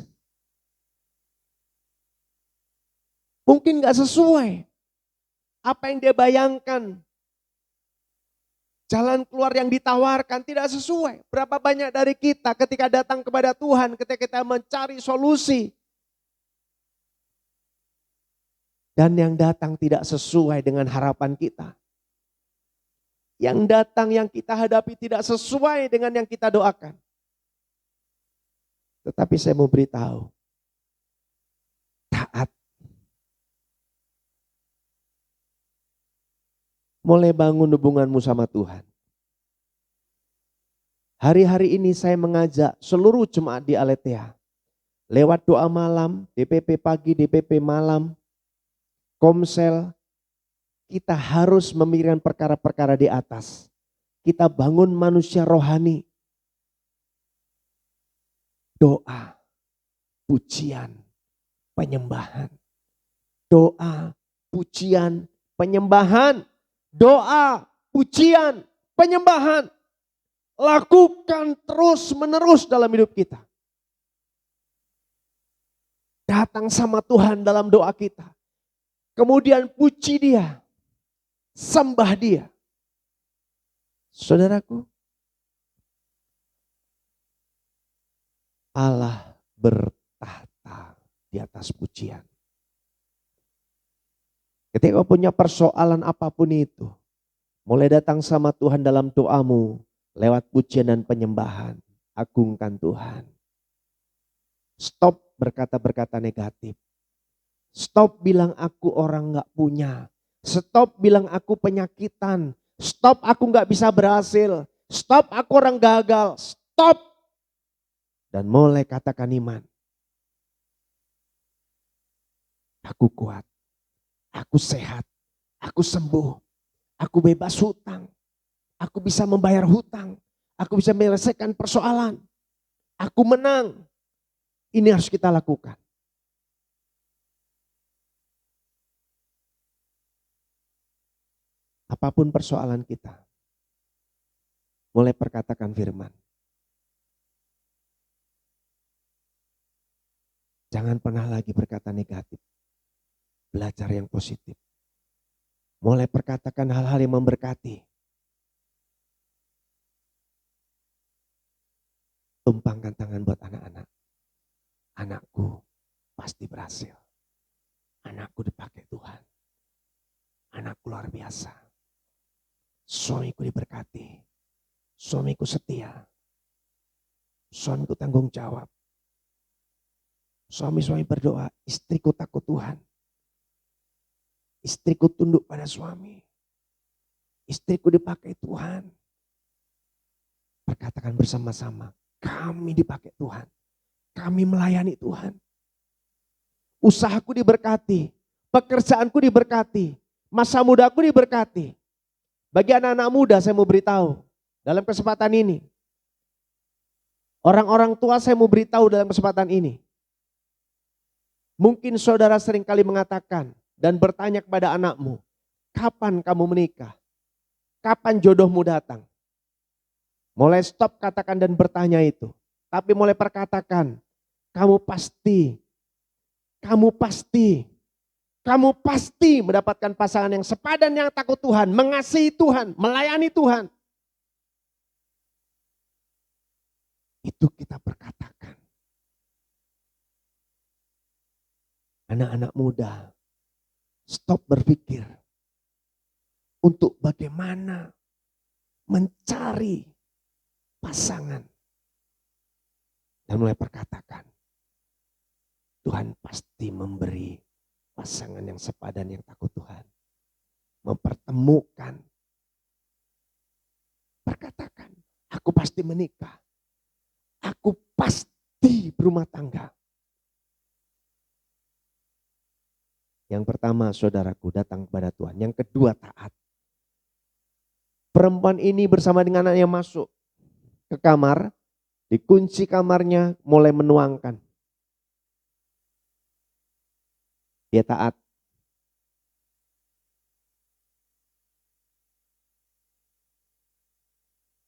Mungkin enggak sesuai apa yang dia bayangkan. Jalan keluar yang ditawarkan tidak sesuai. Berapa banyak dari kita ketika datang kepada Tuhan, ketika kita mencari solusi. Dan yang datang tidak sesuai dengan harapan kita. Yang datang yang kita hadapi tidak sesuai dengan yang kita doakan. Tetapi saya mau beritahu, taat. Mulai bangun hubunganmu sama Tuhan. Hari-hari ini saya mengajak seluruh jemaat di Aletheia. Lewat doa malam, DPP pagi, DPP malam, komsel, kita harus memikirkan perkara-perkara di atas. Kita bangun manusia rohani. Doa, pujian, penyembahan. Doa, pujian, penyembahan. Doa, pujian, penyembahan. Lakukan terus menerus dalam hidup kita. Datang sama Tuhan dalam doa kita. Kemudian puji Dia. Sembah Dia. Saudaraku, Allah bertahta di atas pujian. Ketika kau punya persoalan apapun itu, mulai datang sama Tuhan dalam doamu, lewat pujian dan penyembahan, agungkan Tuhan. Stop berkata-berkata negatif. Stop bilang aku orang gak punya. Stop bilang aku penyakitan. Stop aku gak bisa berhasil. Stop aku orang gagal. Stop. Dan mulai katakan iman. Aku kuat. Aku sehat. Aku sembuh. Aku bebas hutang. Aku bisa membayar hutang. Aku bisa menyelesaikan persoalan. Aku menang. Ini harus kita lakukan. Apapun persoalan kita, mulai perkatakan firman. Jangan pernah lagi berkata negatif. Belajar yang positif. Mulai perkatakan hal-hal yang memberkati. Tumpangkan tangan buat anak-anak. Anakku pasti berhasil. Anakku dipakai Tuhan. Anakku luar biasa. Suamiku diberkati. Suamiku setia. Suamiku tanggung jawab. Suami-suami berdoa, istriku takut Tuhan. Istriku tunduk pada suami. Istriku dipakai Tuhan. Perkatakan bersama-sama, kami dipakai Tuhan. Kami melayani Tuhan. Usahaku diberkati. Pekerjaanku diberkati. Masa mudaku diberkati. Bagi anak-anak muda saya mau beritahu dalam kesempatan ini. Orang-orang tua saya mau beritahu dalam kesempatan ini. Mungkin saudara seringkali mengatakan dan bertanya kepada anakmu, kapan kamu menikah? Kapan jodohmu datang? Mulai stop katakan dan bertanya itu. Tapi mulai perkatakan, kamu pasti mendapatkan pasangan yang sepadan, yang takut Tuhan, mengasihi Tuhan, melayani Tuhan. Itu kita perkatakan. Anak-anak muda, stop berpikir untuk bagaimana mencari pasangan. Dan mulai perkatakan, Tuhan pasti memberi pasangan yang sepadan, yang takut Tuhan. Mempertemukan. Perkatakan, aku pasti menikah. Aku pasti berumah tangga. Yang pertama, saudaraku, datang kepada Tuhan. Yang kedua, taat. Perempuan ini bersama dengan anaknya masuk ke kamar, dikunci kamarnya, mulai menuangkan. Dia taat.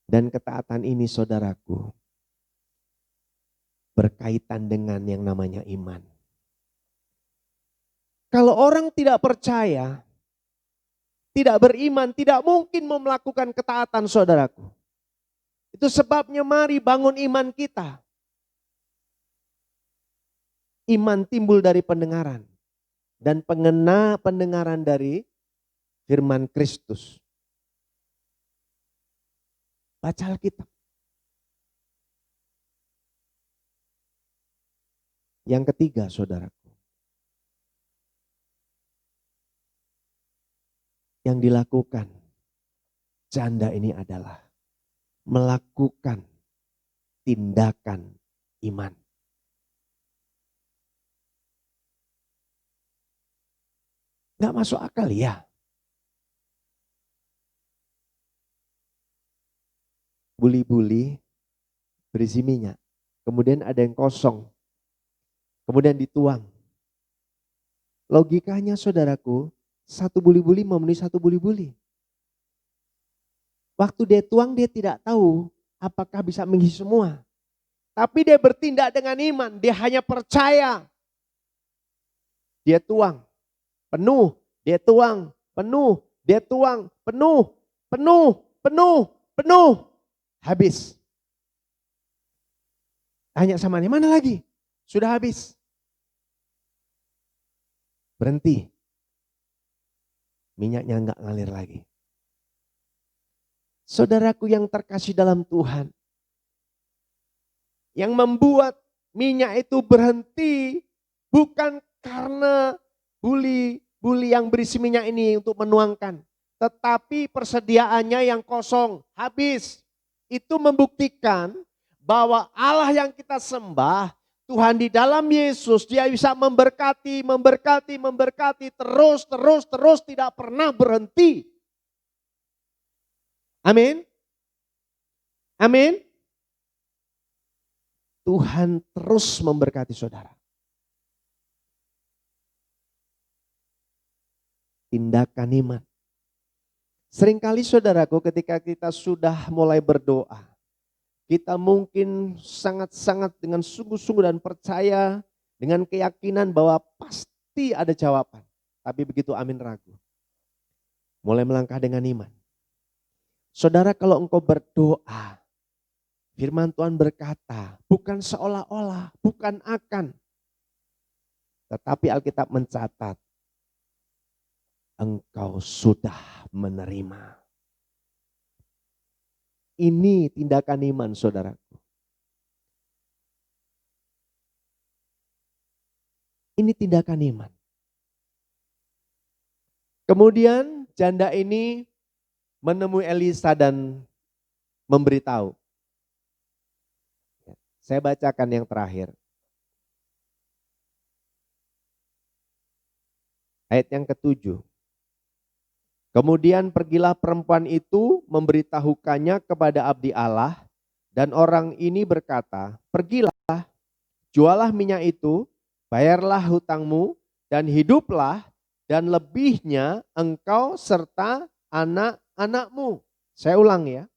Dan ketaatan ini, saudaraku, berkaitan dengan yang namanya iman. Kalau orang tidak percaya, tidak beriman, tidak mungkin mau melakukan ketaatan, saudaraku. Itu sebabnya mari bangun iman kita. Iman timbul dari pendengaran. Dan pendengaran dari firman Kristus. Baca Alkitab. Yang ketiga, saudaraku. Yang dilakukan janda ini adalah melakukan tindakan iman. Gak masuk akal ya. Buli-buli berisi minyak. Kemudian ada yang kosong. Kemudian dituang. Logikanya, saudaraku, satu buli-buli memenuhi satu buli-buli. Waktu dia tuang, dia tidak tahu apakah bisa mengisi semua. Tapi dia bertindak dengan iman. Dia hanya percaya. Dia tuang. Penuh. Dia tuang. Penuh. Dia tuang. Penuh. Penuh. Penuh. Penuh. Habis. Tanya sama dia, mana lagi? Sudah habis. Berhenti. Minyaknya enggak ngalir lagi. Saudaraku yang terkasih dalam Tuhan. Yang membuat minyak itu berhenti bukan karena buli yang berisi minyak ini untuk menuangkan. Tetapi persediaannya yang kosong, habis. Itu membuktikan bahwa Allah yang kita sembah, Tuhan di dalam Yesus, dia bisa memberkati, terus tidak pernah berhenti. Amin. Amin. Tuhan terus memberkati saudara. Tindakan iman. Seringkali saudaraku ketika kita sudah mulai berdoa, kita mungkin sangat-sangat dengan sungguh-sungguh dan percaya dengan keyakinan bahwa pasti ada jawaban. Tapi begitu amin ragu. Mulai melangkah dengan iman. Saudara, kalau engkau berdoa, firman Tuhan berkata, bukan seolah-olah, bukan akan. Tetapi Alkitab mencatat, engkau sudah menerima. Ini tindakan iman, saudaraku. Ini tindakan iman. Kemudian janda ini menemui Elisa dan memberitahu. Saya bacakan yang terakhir. Ayat yang ke-7. Kemudian pergilah perempuan itu memberitahukannya kepada abdi Allah, dan orang ini berkata, pergilah, jualah minyak itu, bayarlah hutangmu, dan hiduplah, dan lebihnya engkau serta anak-anakmu. Saya ulang ya.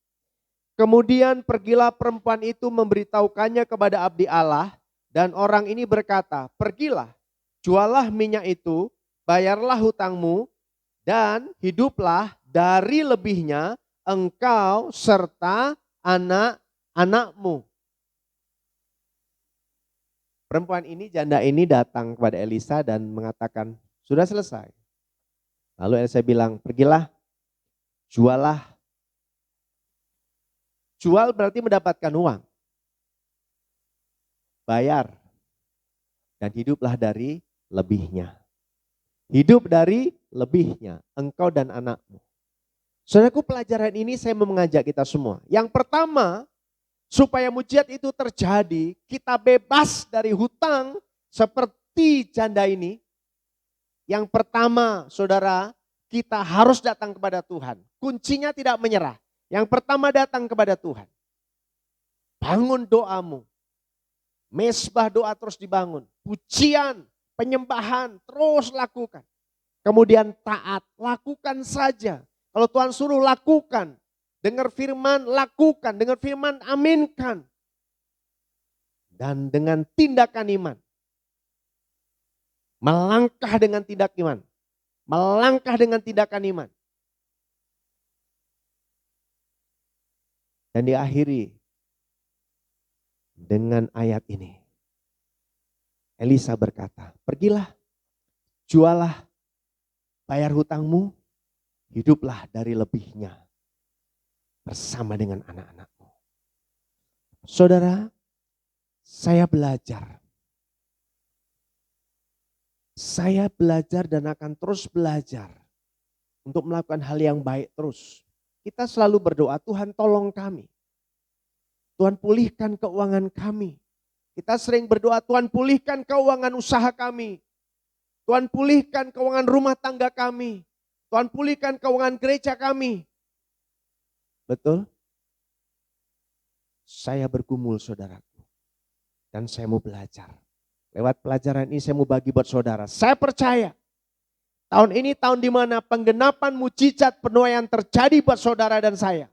Kemudian pergilah perempuan itu memberitahukannya kepada abdi Allah, dan orang ini berkata, pergilah, jualah minyak itu, bayarlah hutangmu, dan hiduplah, dari lebihnya engkau serta anak-anakmu. Perempuan ini, janda ini datang kepada Elisa dan mengatakan, sudah selesai. Lalu Elisa bilang, pergilah, jualah. Jual berarti mendapatkan uang. Bayar. Dan hiduplah dari lebihnya. Hidup dari lebihnya, engkau dan anakmu. Saudaraku, pelajaran ini saya mau mengajak kita semua. Yang pertama, supaya mujizat itu terjadi, kita bebas dari hutang seperti janda ini. Yang pertama, saudara, kita harus datang kepada Tuhan. Kuncinya tidak menyerah. Yang pertama, datang kepada Tuhan. Bangun doamu. Mesbah doa terus dibangun. Pujian, penyembahan terus lakukan. Kemudian taat, lakukan saja. Kalau Tuhan suruh lakukan. Dengar firman, lakukan. Dengar firman, aminkan. Dan dengan tindakan iman. Melangkah dengan tindak iman. Melangkah dengan tindakan iman. Dan diakhiri dengan ayat ini. Elisa berkata, pergilah, jualah, bayar hutangmu, hiduplah dari lebihnya bersama dengan anak-anakmu. Saudara, saya belajar. Saya belajar dan akan terus belajar untuk melakukan hal yang baik terus. Kita selalu berdoa, Tuhan tolong kami. Tuhan pulihkan keuangan kami. Kita sering berdoa, Tuhan pulihkan keuangan usaha kami. Tuhan pulihkan keuangan rumah tangga kami. Tuhan pulihkan keuangan gereja kami. Betul? Saya bergumul saudaraku. Dan saya mau belajar. Lewat pelajaran ini saya mau bagi buat saudara. Saya percaya. Tahun ini tahun di mana penggenapan mujizat penuaian terjadi buat saudara dan saya.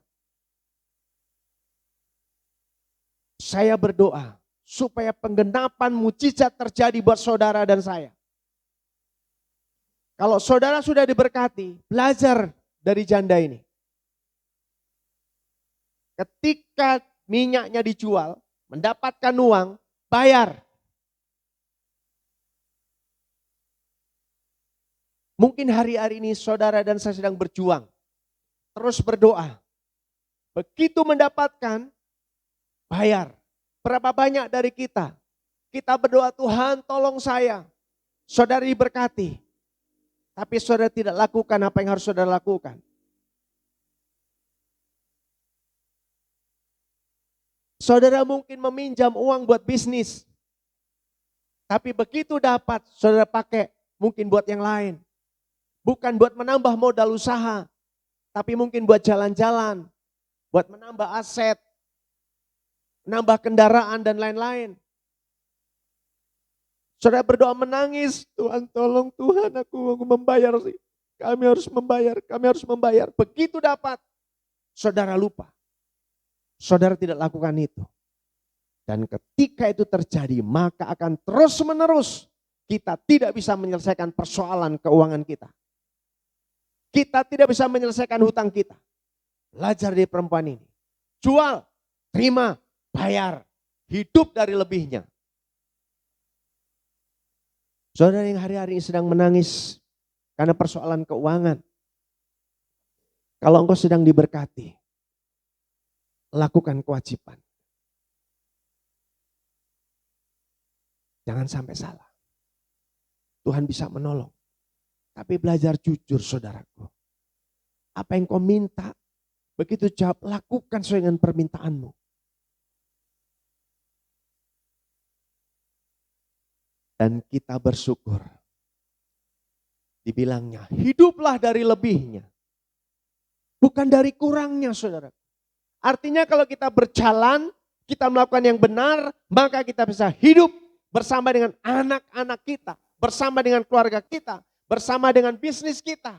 Saya berdoa supaya penggenapan mujizat terjadi buat saudara dan saya. Kalau saudara sudah diberkati, belajar dari janda ini. Ketika minyaknya dijual, mendapatkan uang, bayar. Mungkin hari-hari ini saudara dan saya sedang berjuang. Terus berdoa. Begitu mendapatkan, bayar. Berapa banyak dari kita? Kita berdoa, Tuhan tolong saya. Saudara diberkati. Tapi saudara tidak lakukan apa yang harus saudara lakukan. Saudara mungkin meminjam uang buat bisnis. Tapi begitu dapat, saudara pakai mungkin buat yang lain. Bukan buat menambah modal usaha, tapi mungkin buat jalan-jalan, buat menambah aset, menambah kendaraan dan lain-lain. Saudara berdoa menangis, Tuhan tolong Tuhan aku membayar sih. Kami harus membayar. Begitu dapat, saudara lupa. Saudara tidak lakukan itu. Dan ketika itu terjadi, maka akan terus menerus kita tidak bisa menyelesaikan persoalan keuangan kita. Kita tidak bisa menyelesaikan hutang kita. Belajar dari perempuan ini. Jual, terima, bayar. Hidup dari lebihnya. Saudara yang hari-hari ini sedang menangis karena persoalan keuangan. Kalau engkau sedang diberkati, lakukan kewajiban. Jangan sampai salah. Tuhan bisa menolong. Tapi belajar jujur saudaraku. Apa yang kau minta, begitu jawab, lakukan sesuai dengan permintaanmu. Dan kita bersyukur. Dibilangnya, hiduplah dari lebihnya. Bukan dari kurangnya, saudara. Artinya kalau kita berjalan, kita melakukan yang benar, maka kita bisa hidup bersama dengan anak-anak kita, bersama dengan keluarga kita, bersama dengan bisnis kita,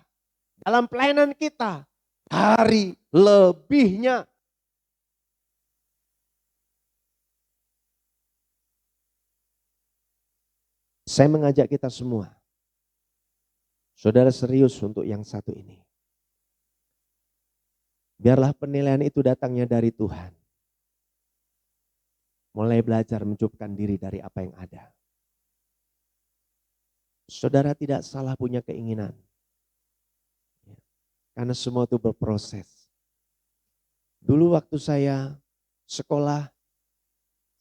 dalam pelayanan kita, hari lebihnya. Saya mengajak kita semua, saudara serius untuk yang satu ini. Biarlah penilaian itu datangnya dari Tuhan. Mulai belajar mencukupkan diri dari apa yang ada. Saudara tidak salah punya keinginan. Karena semua itu berproses. Dulu waktu saya sekolah,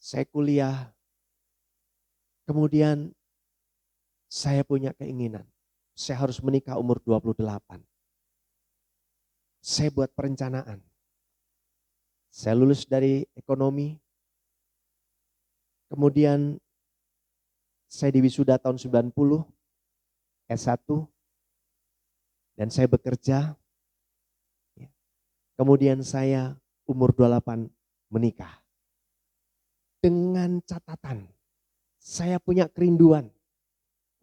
saya kuliah, kemudian saya punya keinginan. Saya harus menikah umur 28. Saya buat perencanaan. Saya lulus dari ekonomi. Kemudian saya diwisuda tahun 90, S1. Dan saya bekerja. Kemudian saya umur 28 menikah. Dengan catatan, saya punya kerinduan.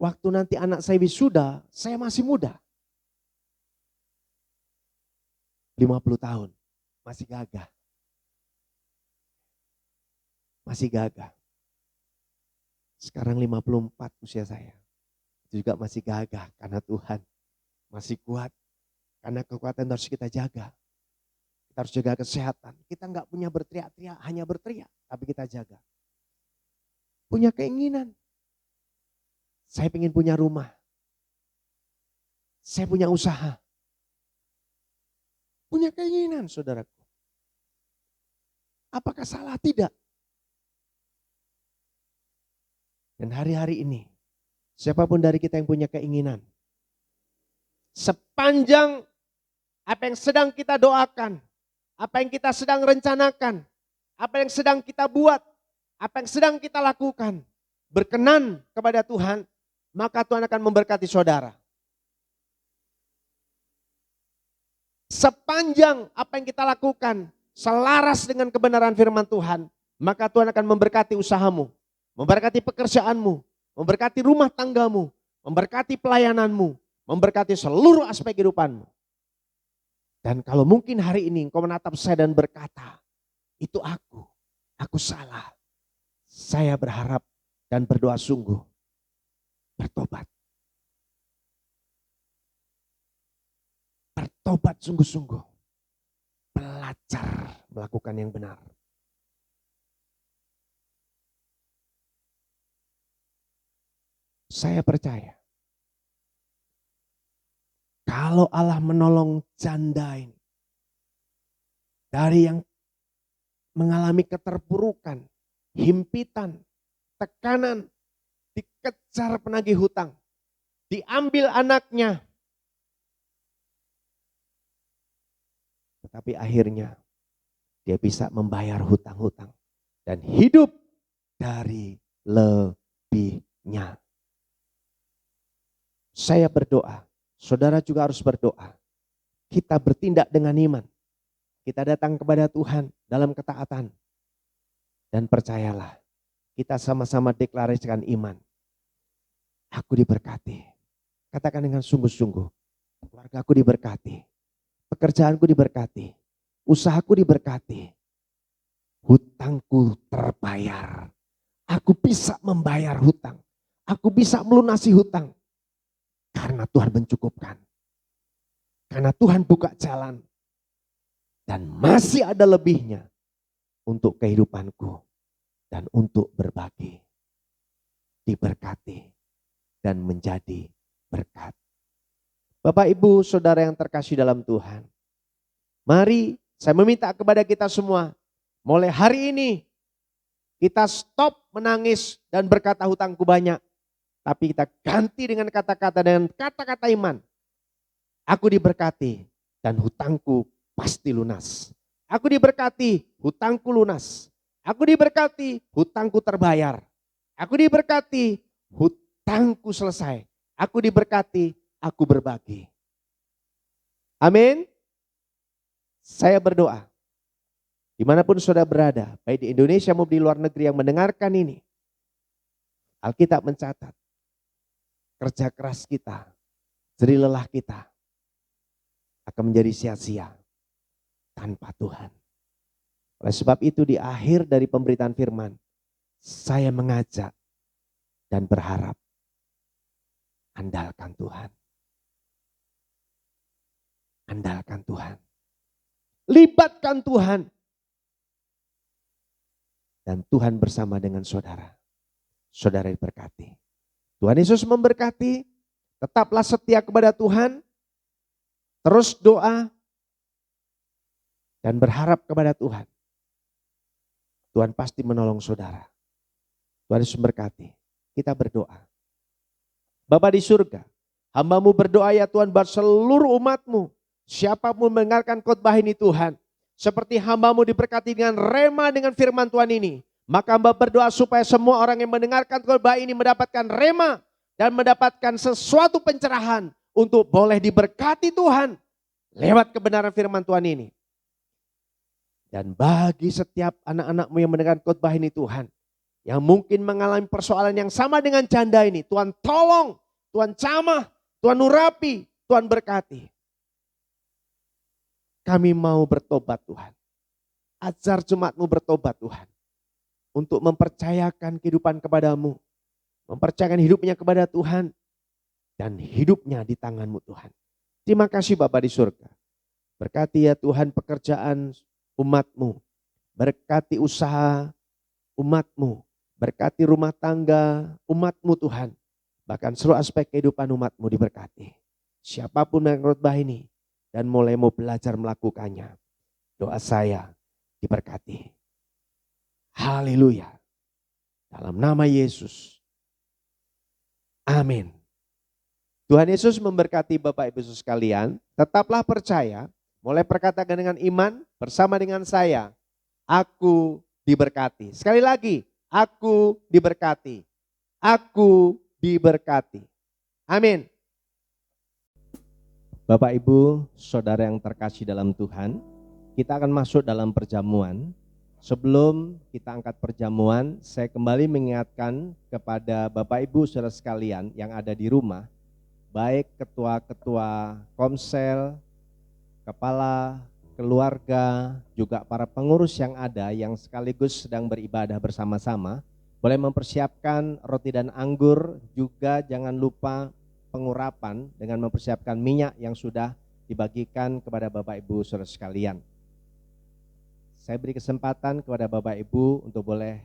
Waktu nanti anak saya wisuda, saya masih muda. 50 tahun, masih gagah. Masih gagah. Sekarang 54 usia saya. Itu juga masih gagah karena Tuhan. Masih kuat. Karena kekuatan harus kita jaga. Kita harus jaga kesehatan. Kita enggak punya berteriak-teriak, hanya berteriak. Tapi kita jaga. Punya keinginan. Saya ingin punya rumah. Saya punya usaha. Punya keinginan, saudaraku. Apakah salah? Tidak. Dan hari-hari ini, siapapun dari kita yang punya keinginan, sepanjang apa yang sedang kita doakan, apa yang kita sedang rencanakan, apa yang sedang kita buat, apa yang sedang kita lakukan, berkenan kepada Tuhan, maka Tuhan akan memberkati saudara. Sepanjang apa yang kita lakukan selaras dengan kebenaran firman Tuhan, maka Tuhan akan memberkati usahamu, memberkati pekerjaanmu, memberkati rumah tanggamu, memberkati pelayananmu, memberkati seluruh aspek kehidupanmu. Dan kalau mungkin hari ini engkau menatap saya dan berkata, itu aku salah. Saya berharap dan berdoa sungguh, bertobat. Bertobat sungguh-sungguh. Belajar melakukan yang benar. Saya percaya. Kalau Allah menolong janda ini. Dari yang mengalami keterpurukan, himpitan, tekanan, dikejar penagih hutang. Diambil anaknya. Tapi akhirnya dia bisa membayar hutang-hutang dan hidup dari lebihnya. Saya berdoa, saudara juga harus berdoa. Kita bertindak dengan iman. Kita datang kepada Tuhan dalam ketaatan. Dan percayalah, kita sama-sama deklarasikan iman. Aku diberkati. Katakan dengan sungguh-sungguh, keluargaku diberkati. Pekerjaanku diberkati, usahaku diberkati, hutangku terbayar. Aku bisa membayar hutang, aku bisa melunasi hutang. Karena Tuhan mencukupkan, karena Tuhan buka jalan. Dan masih ada lebihnya untuk kehidupanku dan untuk berbagi. Diberkati dan menjadi berkat. Bapak, Ibu, Saudara yang terkasih dalam Tuhan. Mari saya meminta kepada kita semua. Mulai hari ini kita stop menangis dan berkata hutangku banyak. Tapi kita ganti dengan kata-kata iman. Aku diberkati dan hutangku pasti lunas. Aku diberkati, hutangku lunas. Aku diberkati, hutangku terbayar. Aku diberkati, hutangku selesai. Aku diberkati, aku berbagi. Amin. Saya berdoa, dimanapun saudara berada, baik di Indonesia maupun di luar negeri yang mendengarkan ini, Alkitab mencatat, kerja keras kita, jerih lelah kita akan menjadi sia-sia tanpa Tuhan. Oleh sebab itu di akhir dari pemberitaan firman, saya mengajak dan berharap, andalkan Tuhan. Andalkan Tuhan. Libatkan Tuhan. Dan Tuhan bersama dengan saudara. Saudara diberkati. Tuhan Yesus memberkati. Tetaplah setia kepada Tuhan. Terus doa. Dan berharap kepada Tuhan. Tuhan pasti menolong saudara. Tuhan Yesus memberkati. Kita berdoa. Bapa di surga, hamba-Mu berdoa ya Tuhan buat seluruh umat-Mu. Siapapun mendengarkan khotbah ini Tuhan, seperti hamba-Mu diberkati dengan rema dengan firman Tuhan ini. Maka hamba berdoa supaya semua orang yang mendengarkan khotbah ini mendapatkan rema dan mendapatkan sesuatu pencerahan untuk boleh diberkati Tuhan lewat kebenaran firman Tuhan ini. Dan bagi setiap anak-anak-Mu yang mendengarkan khotbah ini Tuhan, yang mungkin mengalami persoalan yang sama dengan janda ini, Tuhan tolong, Tuhan jamah, Tuhan urapi, Tuhan berkati. Kami mau bertobat Tuhan. Ajar jemaat-Mu bertobat Tuhan. Untuk mempercayakan kehidupan kepada-Mu. Mempercayakan hidupnya kepada Tuhan. Dan hidupnya di tangan-Mu Tuhan. Terima kasih Bapa di surga. Berkati ya Tuhan pekerjaan umat-Mu. Berkati usaha umat-Mu. Berkati rumah tangga umat-Mu Tuhan. Bahkan seluruh aspek kehidupan umat-Mu diberkati. Siapapun yang khotbah ini. Dan mulai mau belajar melakukannya. Doa saya diberkati. Haleluya. Dalam nama Yesus. Amin. Tuhan Yesus memberkati Bapak Ibu sekalian. Tetaplah percaya. Mulai perkatakan dengan iman bersama dengan saya. Aku diberkati. Sekali lagi. Aku diberkati. Aku diberkati. Amin. Bapak Ibu, saudara yang terkasih dalam Tuhan, kita akan masuk dalam perjamuan. Sebelum kita angkat perjamuan, saya kembali mengingatkan kepada Bapak Ibu saudara sekalian yang ada di rumah, baik ketua-ketua komsel, kepala keluarga, juga para pengurus yang ada yang sekaligus sedang beribadah bersama-sama, boleh mempersiapkan roti dan anggur, juga jangan lupa pengurapan dengan mempersiapkan minyak yang sudah dibagikan kepada Bapak Ibu saudara sekalian. Saya beri kesempatan kepada Bapak Ibu untuk boleh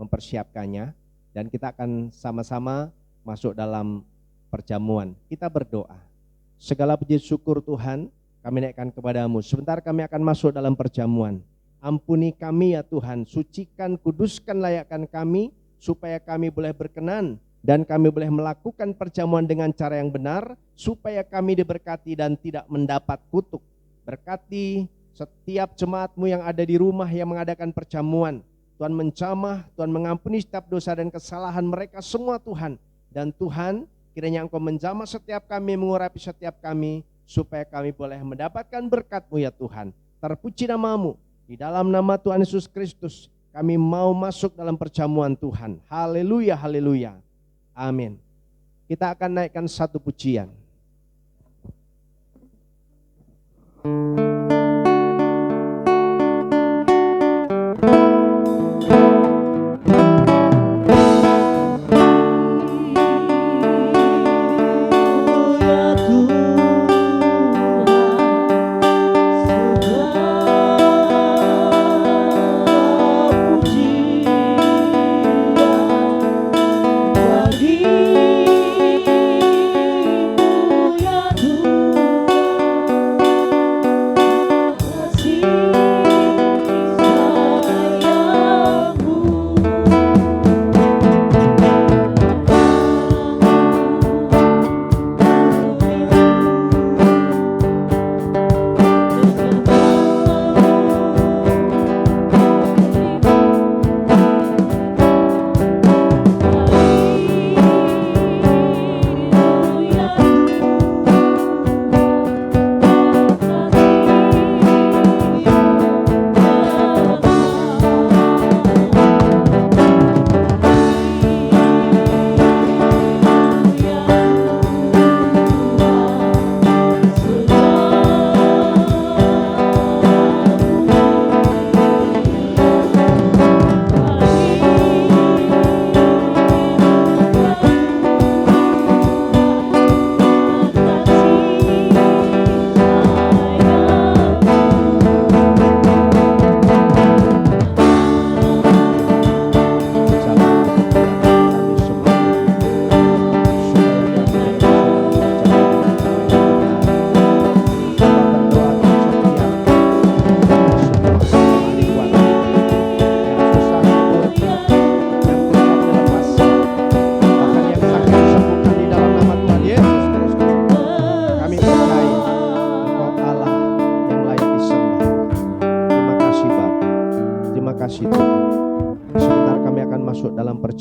mempersiapkannya dan kita akan sama-sama masuk dalam perjamuan. Kita berdoa. Segala puji syukur Tuhan kami naikkan kepada-Mu. Sebentar kami akan masuk dalam perjamuan. Ampuni kami ya Tuhan, sucikan, kuduskan, layakkan kami supaya kami boleh berkenan dan kami boleh melakukan perjamuan dengan cara yang benar, supaya kami diberkati dan tidak mendapat kutuk. Berkati setiap jemaat-Mu yang ada di rumah yang mengadakan perjamuan. Tuhan menjamah, Tuhan mengampuni setiap dosa dan kesalahan mereka semua Tuhan. Dan Tuhan, kiranya Engkau menjamah setiap kami, mengurapi setiap kami, supaya kami boleh mendapatkan berkat-Mu ya Tuhan. Terpuji nama-Mu, di dalam nama Tuhan Yesus Kristus, kami mau masuk dalam perjamuan Tuhan. Haleluya, haleluya. Amin. Kita akan naikkan satu pujian.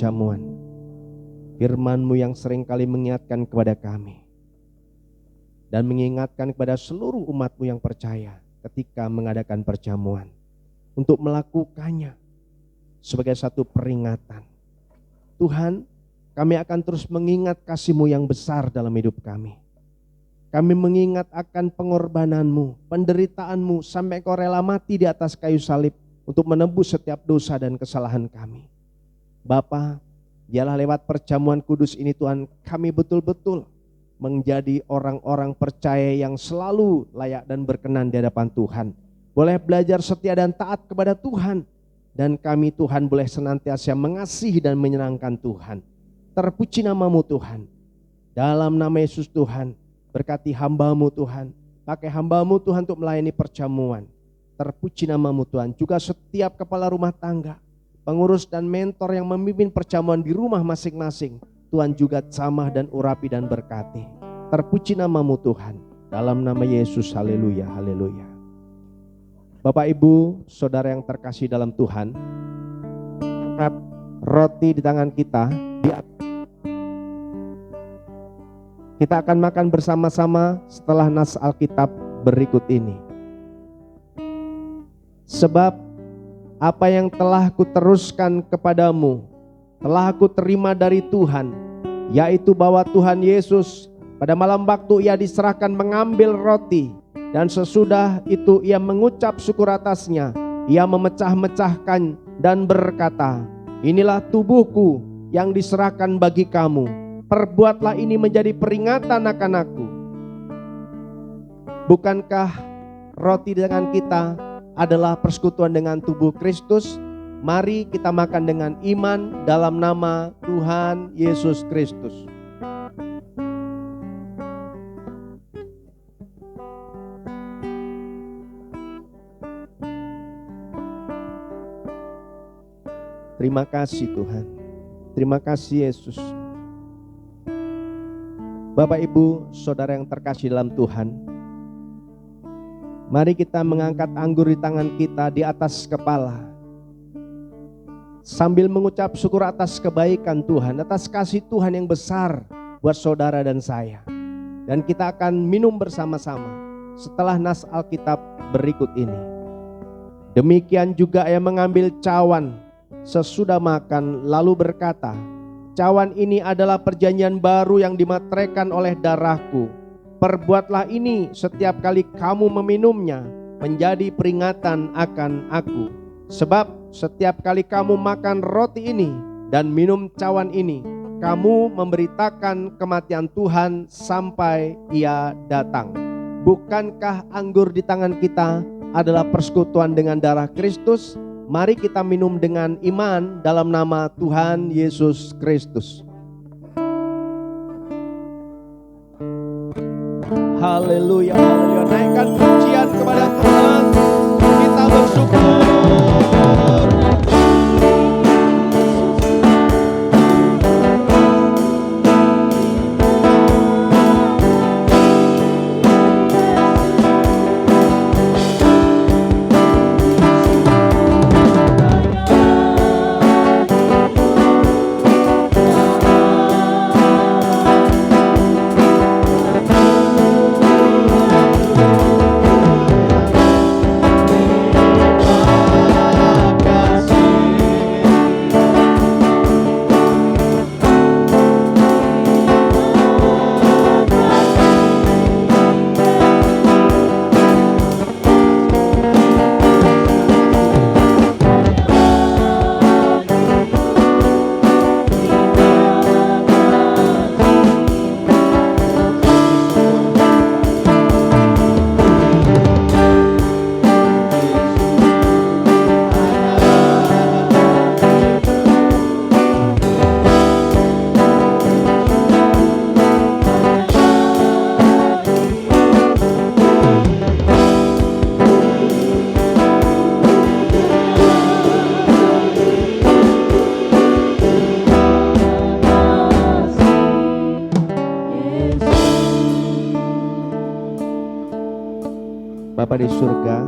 perjamuan. Firman-Mu yang seringkali mengingatkan kepada kami dan mengingatkan kepada seluruh umat-Mu yang percaya ketika mengadakan perjamuan untuk melakukannya sebagai satu peringatan. Tuhan, kami akan terus mengingat kasih-Mu yang besar dalam hidup kami. Kami mengingat akan pengorbanan-Mu, penderitaan-Mu sampai Kau rela mati di atas kayu salib untuk menebus setiap dosa dan kesalahan kami. Bapa, biarlah lewat perjamuan kudus ini Tuhan, kami betul-betul menjadi orang-orang percaya yang selalu layak dan berkenan di hadapan Tuhan. Boleh belajar setia dan taat kepada Tuhan. Dan kami Tuhan boleh senantiasa mengasihi dan menyenangkan Tuhan. Terpuji nama-Mu Tuhan. Dalam nama Yesus Tuhan, berkati hamba-Mu Tuhan. Pakai hamba-Mu Tuhan untuk melayani perjamuan. Terpuji nama-Mu Tuhan. Juga setiap kepala rumah tangga, pengurus dan mentor yang memimpin perjamuan di rumah masing-masing, Tuhan juga jamah dan urapi dan berkati. Terpuji nama-Mu Tuhan. Dalam nama Yesus, haleluya, haleluya. Bapak Ibu, saudara yang terkasih dalam Tuhan, angkat roti di tangan kita. Kita akan makan bersama-sama setelah nas Alkitab berikut ini. Sebab apa yang telah kuteruskan kepadamu, telah aku terima dari Tuhan, yaitu bahwa Tuhan Yesus pada malam waktu Ia diserahkan mengambil roti, dan sesudah itu Ia mengucap syukur atasnya, Ia memecah-mecahkan dan berkata, inilah tubuhku yang diserahkan bagi kamu, perbuatlah ini menjadi peringatan akan aku. Bukankah roti di tangan kita adalah persekutuan dengan tubuh Kristus? Mari kita makan dengan iman dalam nama Tuhan Yesus Kristus. Terima kasih Tuhan. Terima kasih Yesus. Bapak Ibu, saudara yang terkasih dalam Tuhan, mari kita mengangkat anggur di tangan kita di atas kepala, sambil mengucap syukur atas kebaikan Tuhan, atas kasih Tuhan yang besar buat saudara dan saya. Dan kita akan minum bersama-sama setelah nas Alkitab berikut ini. Demikian juga Ia mengambil cawan sesudah makan, lalu berkata, cawan ini adalah perjanjian baru yang dimateraikan oleh darahku. Perbuatlah ini setiap kali kamu meminumnya, menjadi peringatan akan aku. Sebab setiap kali kamu makan roti ini dan minum cawan ini, kamu memberitakan kematian Tuhan sampai Ia datang. Bukankah anggur di tangan kita adalah persekutuan dengan darah Kristus? Mari kita minum dengan iman dalam nama Tuhan Yesus Kristus. Haleluya, haleluya. Naikkan pujian kepada Tuhan. Kita bersyukur. Bapa di surga,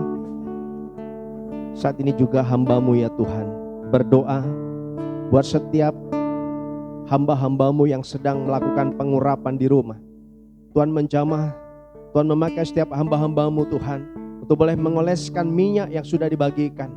saat ini juga hamba-Mu ya Tuhan berdoa buat setiap hamba-hambamu yang sedang melakukan pengurapan di rumah. Tuhan menjamah, Tuhan memakai setiap hamba-hambamu Tuhan untuk boleh mengoleskan minyak yang sudah dibagikan.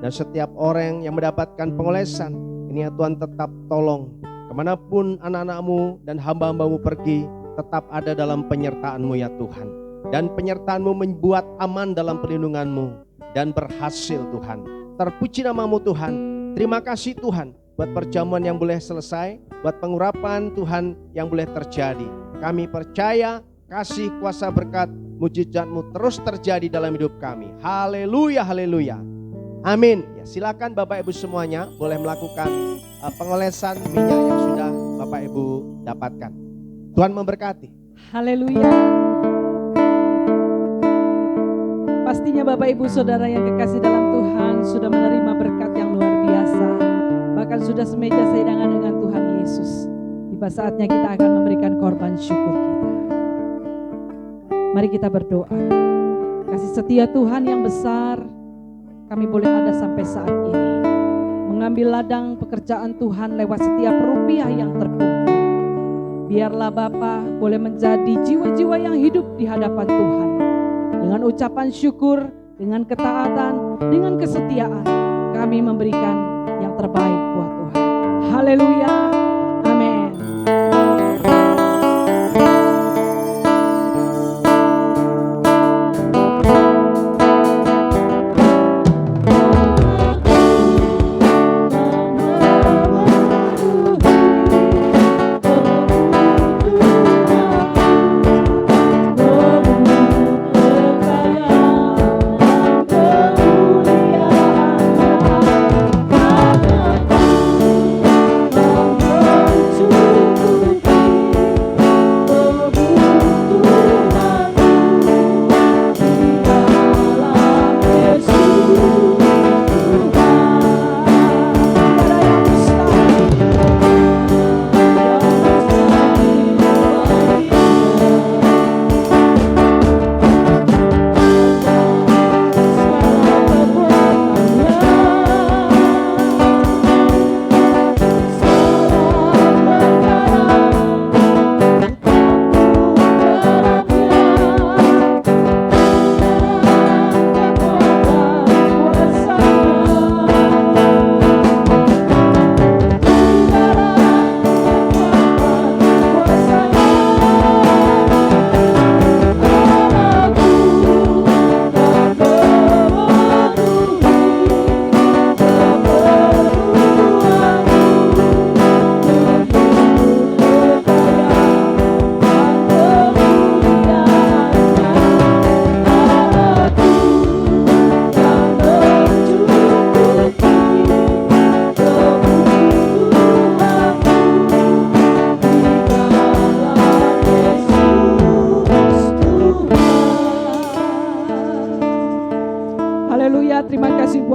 Dan setiap orang yang mendapatkan pengolesan, ini ya Tuhan tetap tolong. Kemanapun anak-anakmu dan hamba-hambamu pergi, tetap ada dalam penyertaan-Mu ya Tuhan. Dan penyertaan-Mu membuat aman dalam perlindungan-Mu dan berhasil Tuhan. Terpuji nama-Mu Tuhan. Terima kasih Tuhan buat perjamuan yang boleh selesai, buat pengurapan Tuhan yang boleh terjadi. Kami percaya kasih, kuasa, berkat, mujizat-Mu terus terjadi dalam hidup kami. Haleluya, haleluya. Amin. Ya, silakan Bapak Ibu semuanya boleh melakukan pengolesan minyak yang sudah Bapak Ibu dapatkan. Tuhan memberkati. Haleluya. Pastinya Bapak Ibu Saudara yang kekasih dalam Tuhan sudah menerima berkat yang luar biasa. Bahkan sudah semeja seidangan dengan Tuhan Yesus. Tiba saatnya kita akan memberikan korban syukur kita. Mari kita berdoa. Kasih setia Tuhan yang besar, kami boleh ada sampai saat ini. Mengambil ladang pekerjaan Tuhan lewat setiap rupiah yang terkumpul. Biarlah Bapa boleh menjadi jiwa-jiwa yang hidup di hadapan Tuhan. Dengan ucapan syukur, dengan ketaatan, dengan kesetiaan, kami memberikan yang terbaik buat Tuhan. Haleluya. Amin.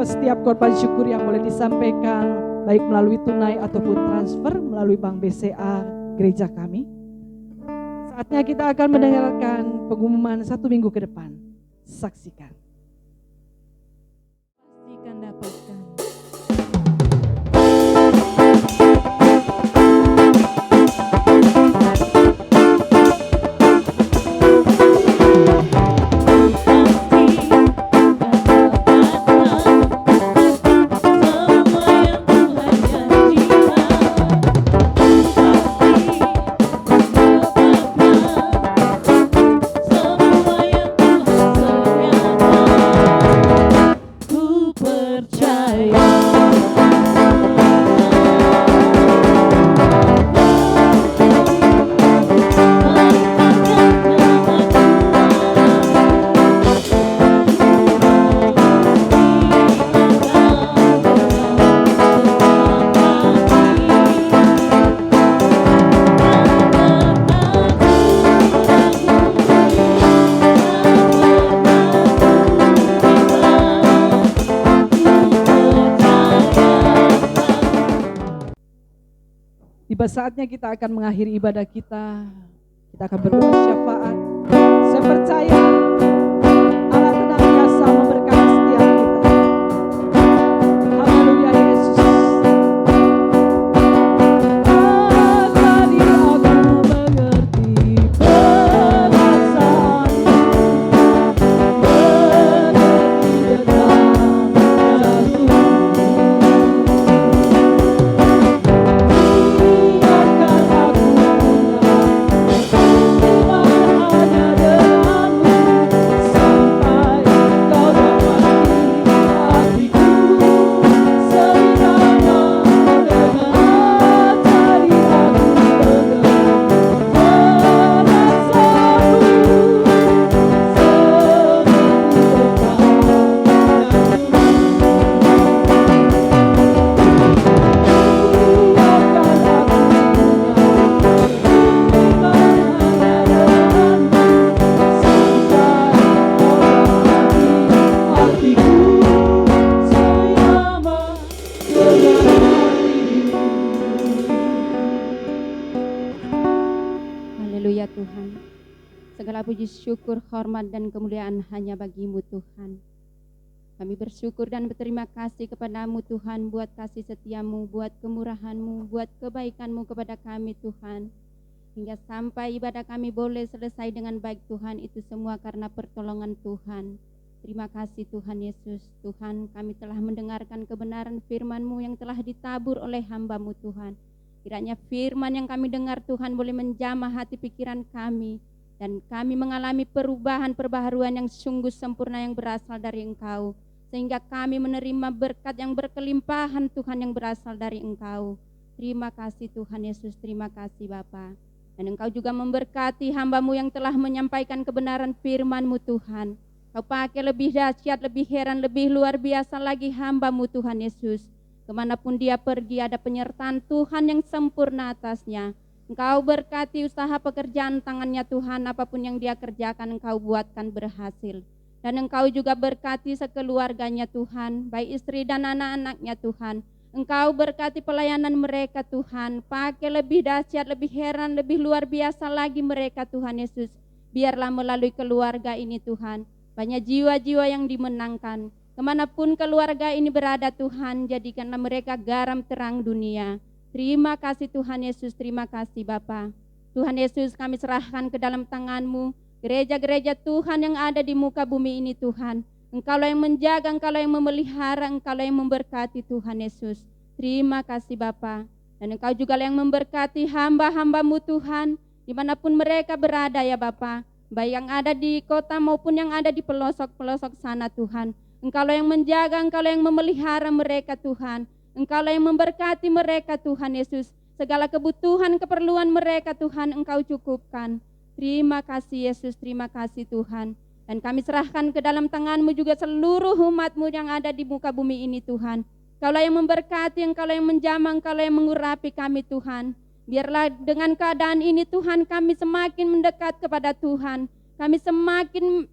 Setiap korban syukur yang boleh disampaikan baik melalui tunai ataupun transfer melalui Bank BCA gereja kami. Saatnya kita akan mendengarkan pengumuman 1 minggu ke depan. Saksikan. Pastikan dapatkan. Tiba saatnya kita akan mengakhiri ibadah kita. Kita akan berdoa syafaat. Saya percaya Allah tenang kuasa memberkati setiap kita. Haleluya Yesus. Segala puji syukur, hormat dan kemuliaan hanya bagi-Mu Tuhan. Kami bersyukur dan berterima kasih kepadamu Tuhan buat kasih setiamu, buat kemurahan-Mu, buat kebaikan-Mu kepada kami Tuhan. Hingga sampai ibadah kami boleh selesai dengan baik Tuhan, itu semua karena pertolongan Tuhan. Terima kasih Tuhan Yesus. Tuhan, kami telah mendengarkan kebenaran firman-Mu yang telah ditabur oleh hamba-Mu Tuhan. Kiranya firman yang kami dengar Tuhan boleh menjamah hati pikiran kami, dan kami mengalami perubahan perbaharuan yang sungguh sempurna yang berasal dari Engkau, sehingga kami menerima berkat yang berkelimpahan Tuhan yang berasal dari Engkau. Terima kasih Tuhan Yesus, terima kasih Bapa. Dan Engkau juga memberkati hamba-Mu yang telah menyampaikan kebenaran firman-Mu Tuhan. Kau pakai lebih dahsyat, lebih heran, lebih luar biasa lagi hamba-Mu Tuhan Yesus. Kemanapun dia pergi ada penyertaan Tuhan yang sempurna atasnya. Engkau berkati usaha pekerjaan tangannya Tuhan, apapun yang dia kerjakan Engkau buatkan berhasil. Dan Engkau juga berkati sekeluarganya Tuhan, baik istri dan anak-anaknya Tuhan. Engkau berkati pelayanan mereka Tuhan, pakai lebih dahsyat, lebih heran, lebih luar biasa lagi mereka Tuhan Yesus. Biarlah melalui keluarga ini Tuhan, banyak jiwa-jiwa yang dimenangkan. Kemanapun keluarga ini berada Tuhan, jadikanlah mereka garam terang dunia. Terima kasih Tuhan Yesus, terima kasih Bapa. Tuhan Yesus, kami serahkan ke dalam tangan-Mu gereja-gereja Tuhan yang ada di muka bumi ini Tuhan. Engkaulah yang menjaga, Engkaulah yang memelihara, Engkaulah yang memberkati Tuhan Yesus. Terima kasih Bapa. Dan Engkau juga yang memberkati hamba-hamba-Mu Tuhan, dimanapun mereka berada ya Bapa, baik yang ada di kota maupun yang ada di pelosok-pelosok sana Tuhan. Engkaulah yang menjaga, Engkaulah yang memelihara mereka Tuhan. Engkaulah yang memberkati mereka Tuhan Yesus. Segala kebutuhan, keperluan mereka Tuhan Engkau cukupkan. Terima kasih Yesus, terima kasih Tuhan. Dan kami serahkan ke dalam tangan-Mu juga seluruh umat-Mu yang ada di muka bumi ini Tuhan. Engkaulah yang memberkati, Engkaulah yang menjamah, Engkaulah yang mengurapi kami Tuhan. Biarlah dengan keadaan ini Tuhan kami semakin mendekat kepada Tuhan. Kami semakin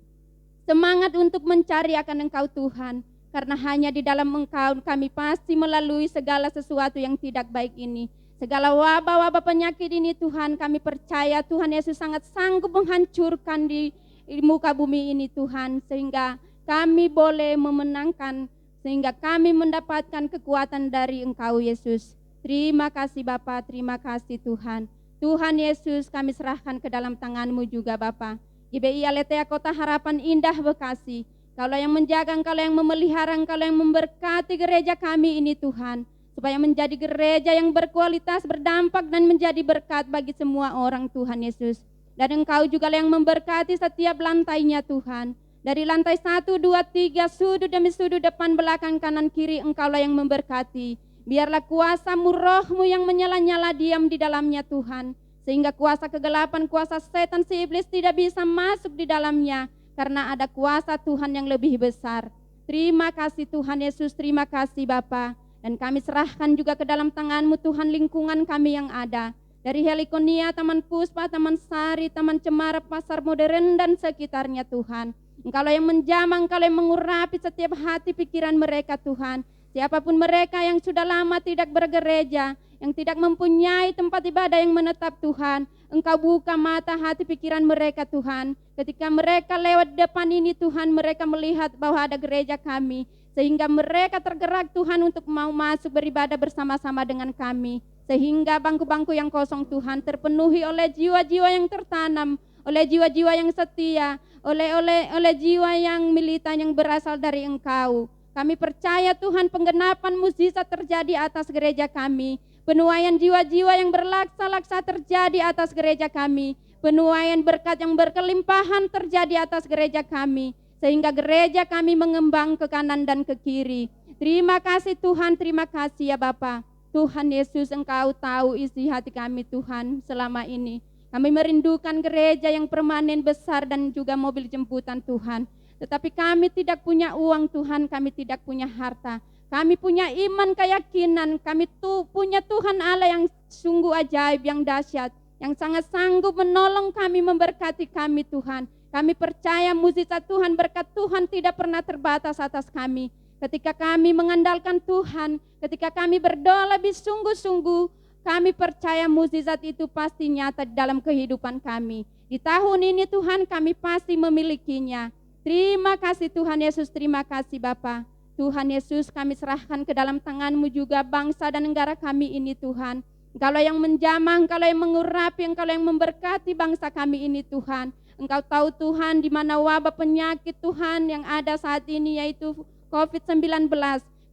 semangat untuk mencari akan Engkau Tuhan. Karena hanya di dalam Engkau kami pasti melalui segala sesuatu yang tidak baik ini. Segala wabah-wabah penyakit ini Tuhan, kami percaya Tuhan Yesus sangat sanggup menghancurkan di muka bumi ini Tuhan. Sehingga kami boleh memenangkan, sehingga kami mendapatkan kekuatan dari Engkau Yesus. Terima kasih Bapa, terima kasih Tuhan. Tuhan Yesus kami serahkan ke dalam tangan-Mu juga Bapa. GBI Aletea Kota Harapan Indah Bekasi. Engkaulah yang menjaga, Engkaulah yang memelihara, Engkaulah yang memberkati gereja kami ini Tuhan. Supaya menjadi gereja yang berkualitas, berdampak dan menjadi berkat bagi semua orang Tuhan Yesus. Dan Engkau juga yang memberkati setiap lantainya Tuhan. Dari lantai 1, 2, 3, sudut demi sudut, depan, belakang, kanan, kiri, Engkaulah yang memberkati. Biarlah kuasa-Mu, Roh-Mu yang menyala-nyala diam di dalamnya Tuhan. Sehingga kuasa kegelapan, kuasa setan si iblis tidak bisa masuk di dalamnya. Karena ada kuasa Tuhan yang lebih besar. Terima kasih Tuhan Yesus, terima kasih Bapa. Dan kami serahkan juga ke dalam tangan-Mu Tuhan lingkungan kami yang ada. Dari Helikonia, Taman Puspa, Taman Sari, Taman Cemara, Pasar Modern dan sekitarnya Tuhan. Engkaulah yang menjamah, Engkaulah yang mengurapi setiap hati pikiran mereka Tuhan. Siapapun mereka yang sudah lama tidak bergereja, yang tidak mempunyai tempat ibadah yang menetap Tuhan, Engkau buka mata hati pikiran mereka Tuhan. Ketika mereka lewat depan ini Tuhan, mereka melihat bahwa ada gereja kami. Sehingga mereka tergerak Tuhan untuk mau masuk beribadah bersama-sama dengan kami. Sehingga bangku-bangku yang kosong Tuhan terpenuhi oleh jiwa-jiwa yang tertanam, oleh jiwa-jiwa yang setia, oleh jiwa yang militan yang berasal dari Engkau. Kami percaya Tuhan penggenapan mukjizat terjadi atas gereja kami. Penuaian jiwa-jiwa yang berlaksa-laksa terjadi atas gereja kami. Penuaian berkat yang berkelimpahan terjadi atas gereja kami. Sehingga gereja kami mengembang ke kanan dan ke kiri. Terima kasih Tuhan, terima kasih ya Bapa. Tuhan Yesus, Engkau tahu isi hati kami Tuhan selama ini. Kami merindukan gereja yang permanen besar dan juga mobil jemputan Tuhan. Tetapi kami tidak punya uang Tuhan, kami tidak punya harta. Kami punya iman, keyakinan, kami punya Tuhan Allah yang sungguh ajaib, yang dahsyat, yang sangat sanggup menolong kami, memberkati kami Tuhan. Kami percaya mukjizat Tuhan, berkat Tuhan tidak pernah terbatas atas kami. Ketika kami mengandalkan Tuhan, ketika kami berdoa lebih sungguh-sungguh, kami percaya mukjizat itu pasti nyata dalam kehidupan kami. Di tahun ini Tuhan kami pasti memilikinya. Terima kasih Tuhan Yesus, terima kasih Bapa. Tuhan Yesus, kami serahkan ke dalam tangan-Mu juga bangsa dan negara kami ini Tuhan. Engkaulah yang menjamah, Engkaulah yang mengurapi, Engkaulah yang memberkati bangsa kami ini Tuhan. Engkau tahu Tuhan di mana wabah penyakit Tuhan yang ada saat ini yaitu COVID-19.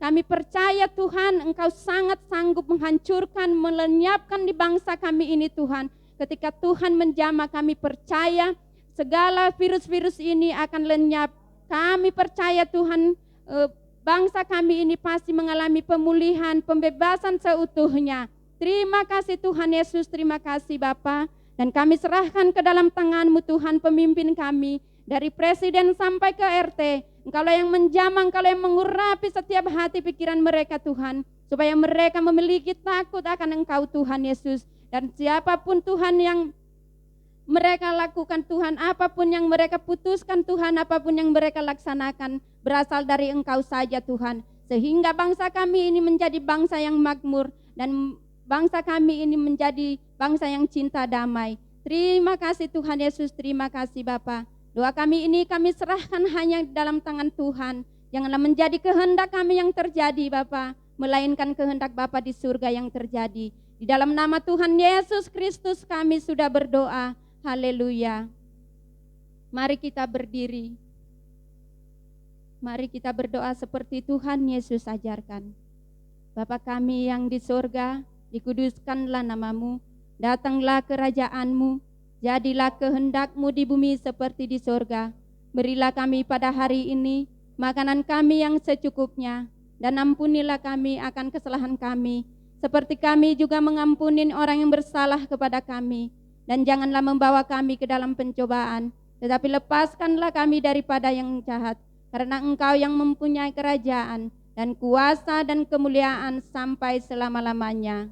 Kami percaya Tuhan Engkau sangat sanggup menghancurkan, melenyapkan di bangsa kami ini Tuhan. Ketika Tuhan menjamah kami percaya segala virus-virus ini akan lenyap. Kami percaya Tuhan bangsa kami ini pasti mengalami pemulihan, pembebasan seutuhnya. Terima kasih Tuhan Yesus, terima kasih Bapa. Dan kami serahkan ke dalam tangan-Mu Tuhan pemimpin kami. Dari presiden sampai ke RT. Engkaulah yang menjamah, Engkaulah yang mengurapi setiap hati pikiran mereka Tuhan. Supaya mereka memiliki takut akan Engkau Tuhan Yesus. Dan siapapun Tuhan yang mereka lakukan Tuhan, apapun yang mereka putuskan Tuhan, apapun yang mereka laksanakan, berasal dari Engkau saja Tuhan. Sehingga bangsa kami ini menjadi bangsa yang makmur dan bangsa kami ini menjadi bangsa yang cinta damai. Terima kasih Tuhan Yesus, terima kasih Bapa. Doa kami ini kami serahkan hanya dalam tangan Tuhan. Janganlah menjadi kehendak kami yang terjadi Bapa, melainkan kehendak Bapa di surga yang terjadi. Di dalam nama Tuhan Yesus Kristus kami sudah berdoa. Haleluya. Mari kita berdiri. Mari kita berdoa seperti Tuhan Yesus ajarkan. Bapa kami yang di surga, dikuduskanlah nama-Mu, datanglah kerajaan-Mu, jadilah kehendak-Mu di bumi seperti di surga. Berilah kami pada hari ini makanan kami yang secukupnya, dan ampunilah kami akan kesalahan kami, seperti kami juga mengampuni orang yang bersalah kepada kami. Dan janganlah membawa kami ke dalam pencobaan, tetapi lepaskanlah kami daripada yang jahat, karena Engkau yang mempunyai kerajaan dan kuasa dan kemuliaan sampai selama-lamanya.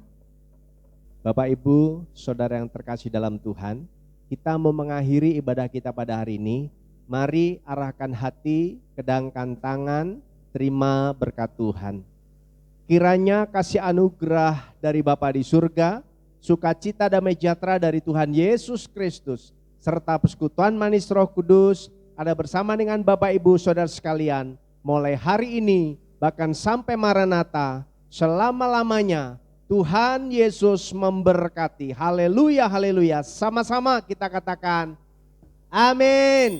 Bapak, Ibu, Saudara yang terkasih dalam Tuhan, kita mau mengakhiri ibadah kita pada hari ini. Mari arahkan hati, kedangkan tangan, terima berkat Tuhan. Kiranya kasih anugerah dari Bapa di surga, sukacita damai sejahtera dari Tuhan Yesus Kristus, serta persekutuan manis Roh Kudus ada bersama dengan Bapak Ibu Saudara sekalian, mulai hari ini bahkan sampai Maranatha, selama-lamanya. Tuhan Yesus memberkati. Haleluya, haleluya. Sama-sama kita katakan amin.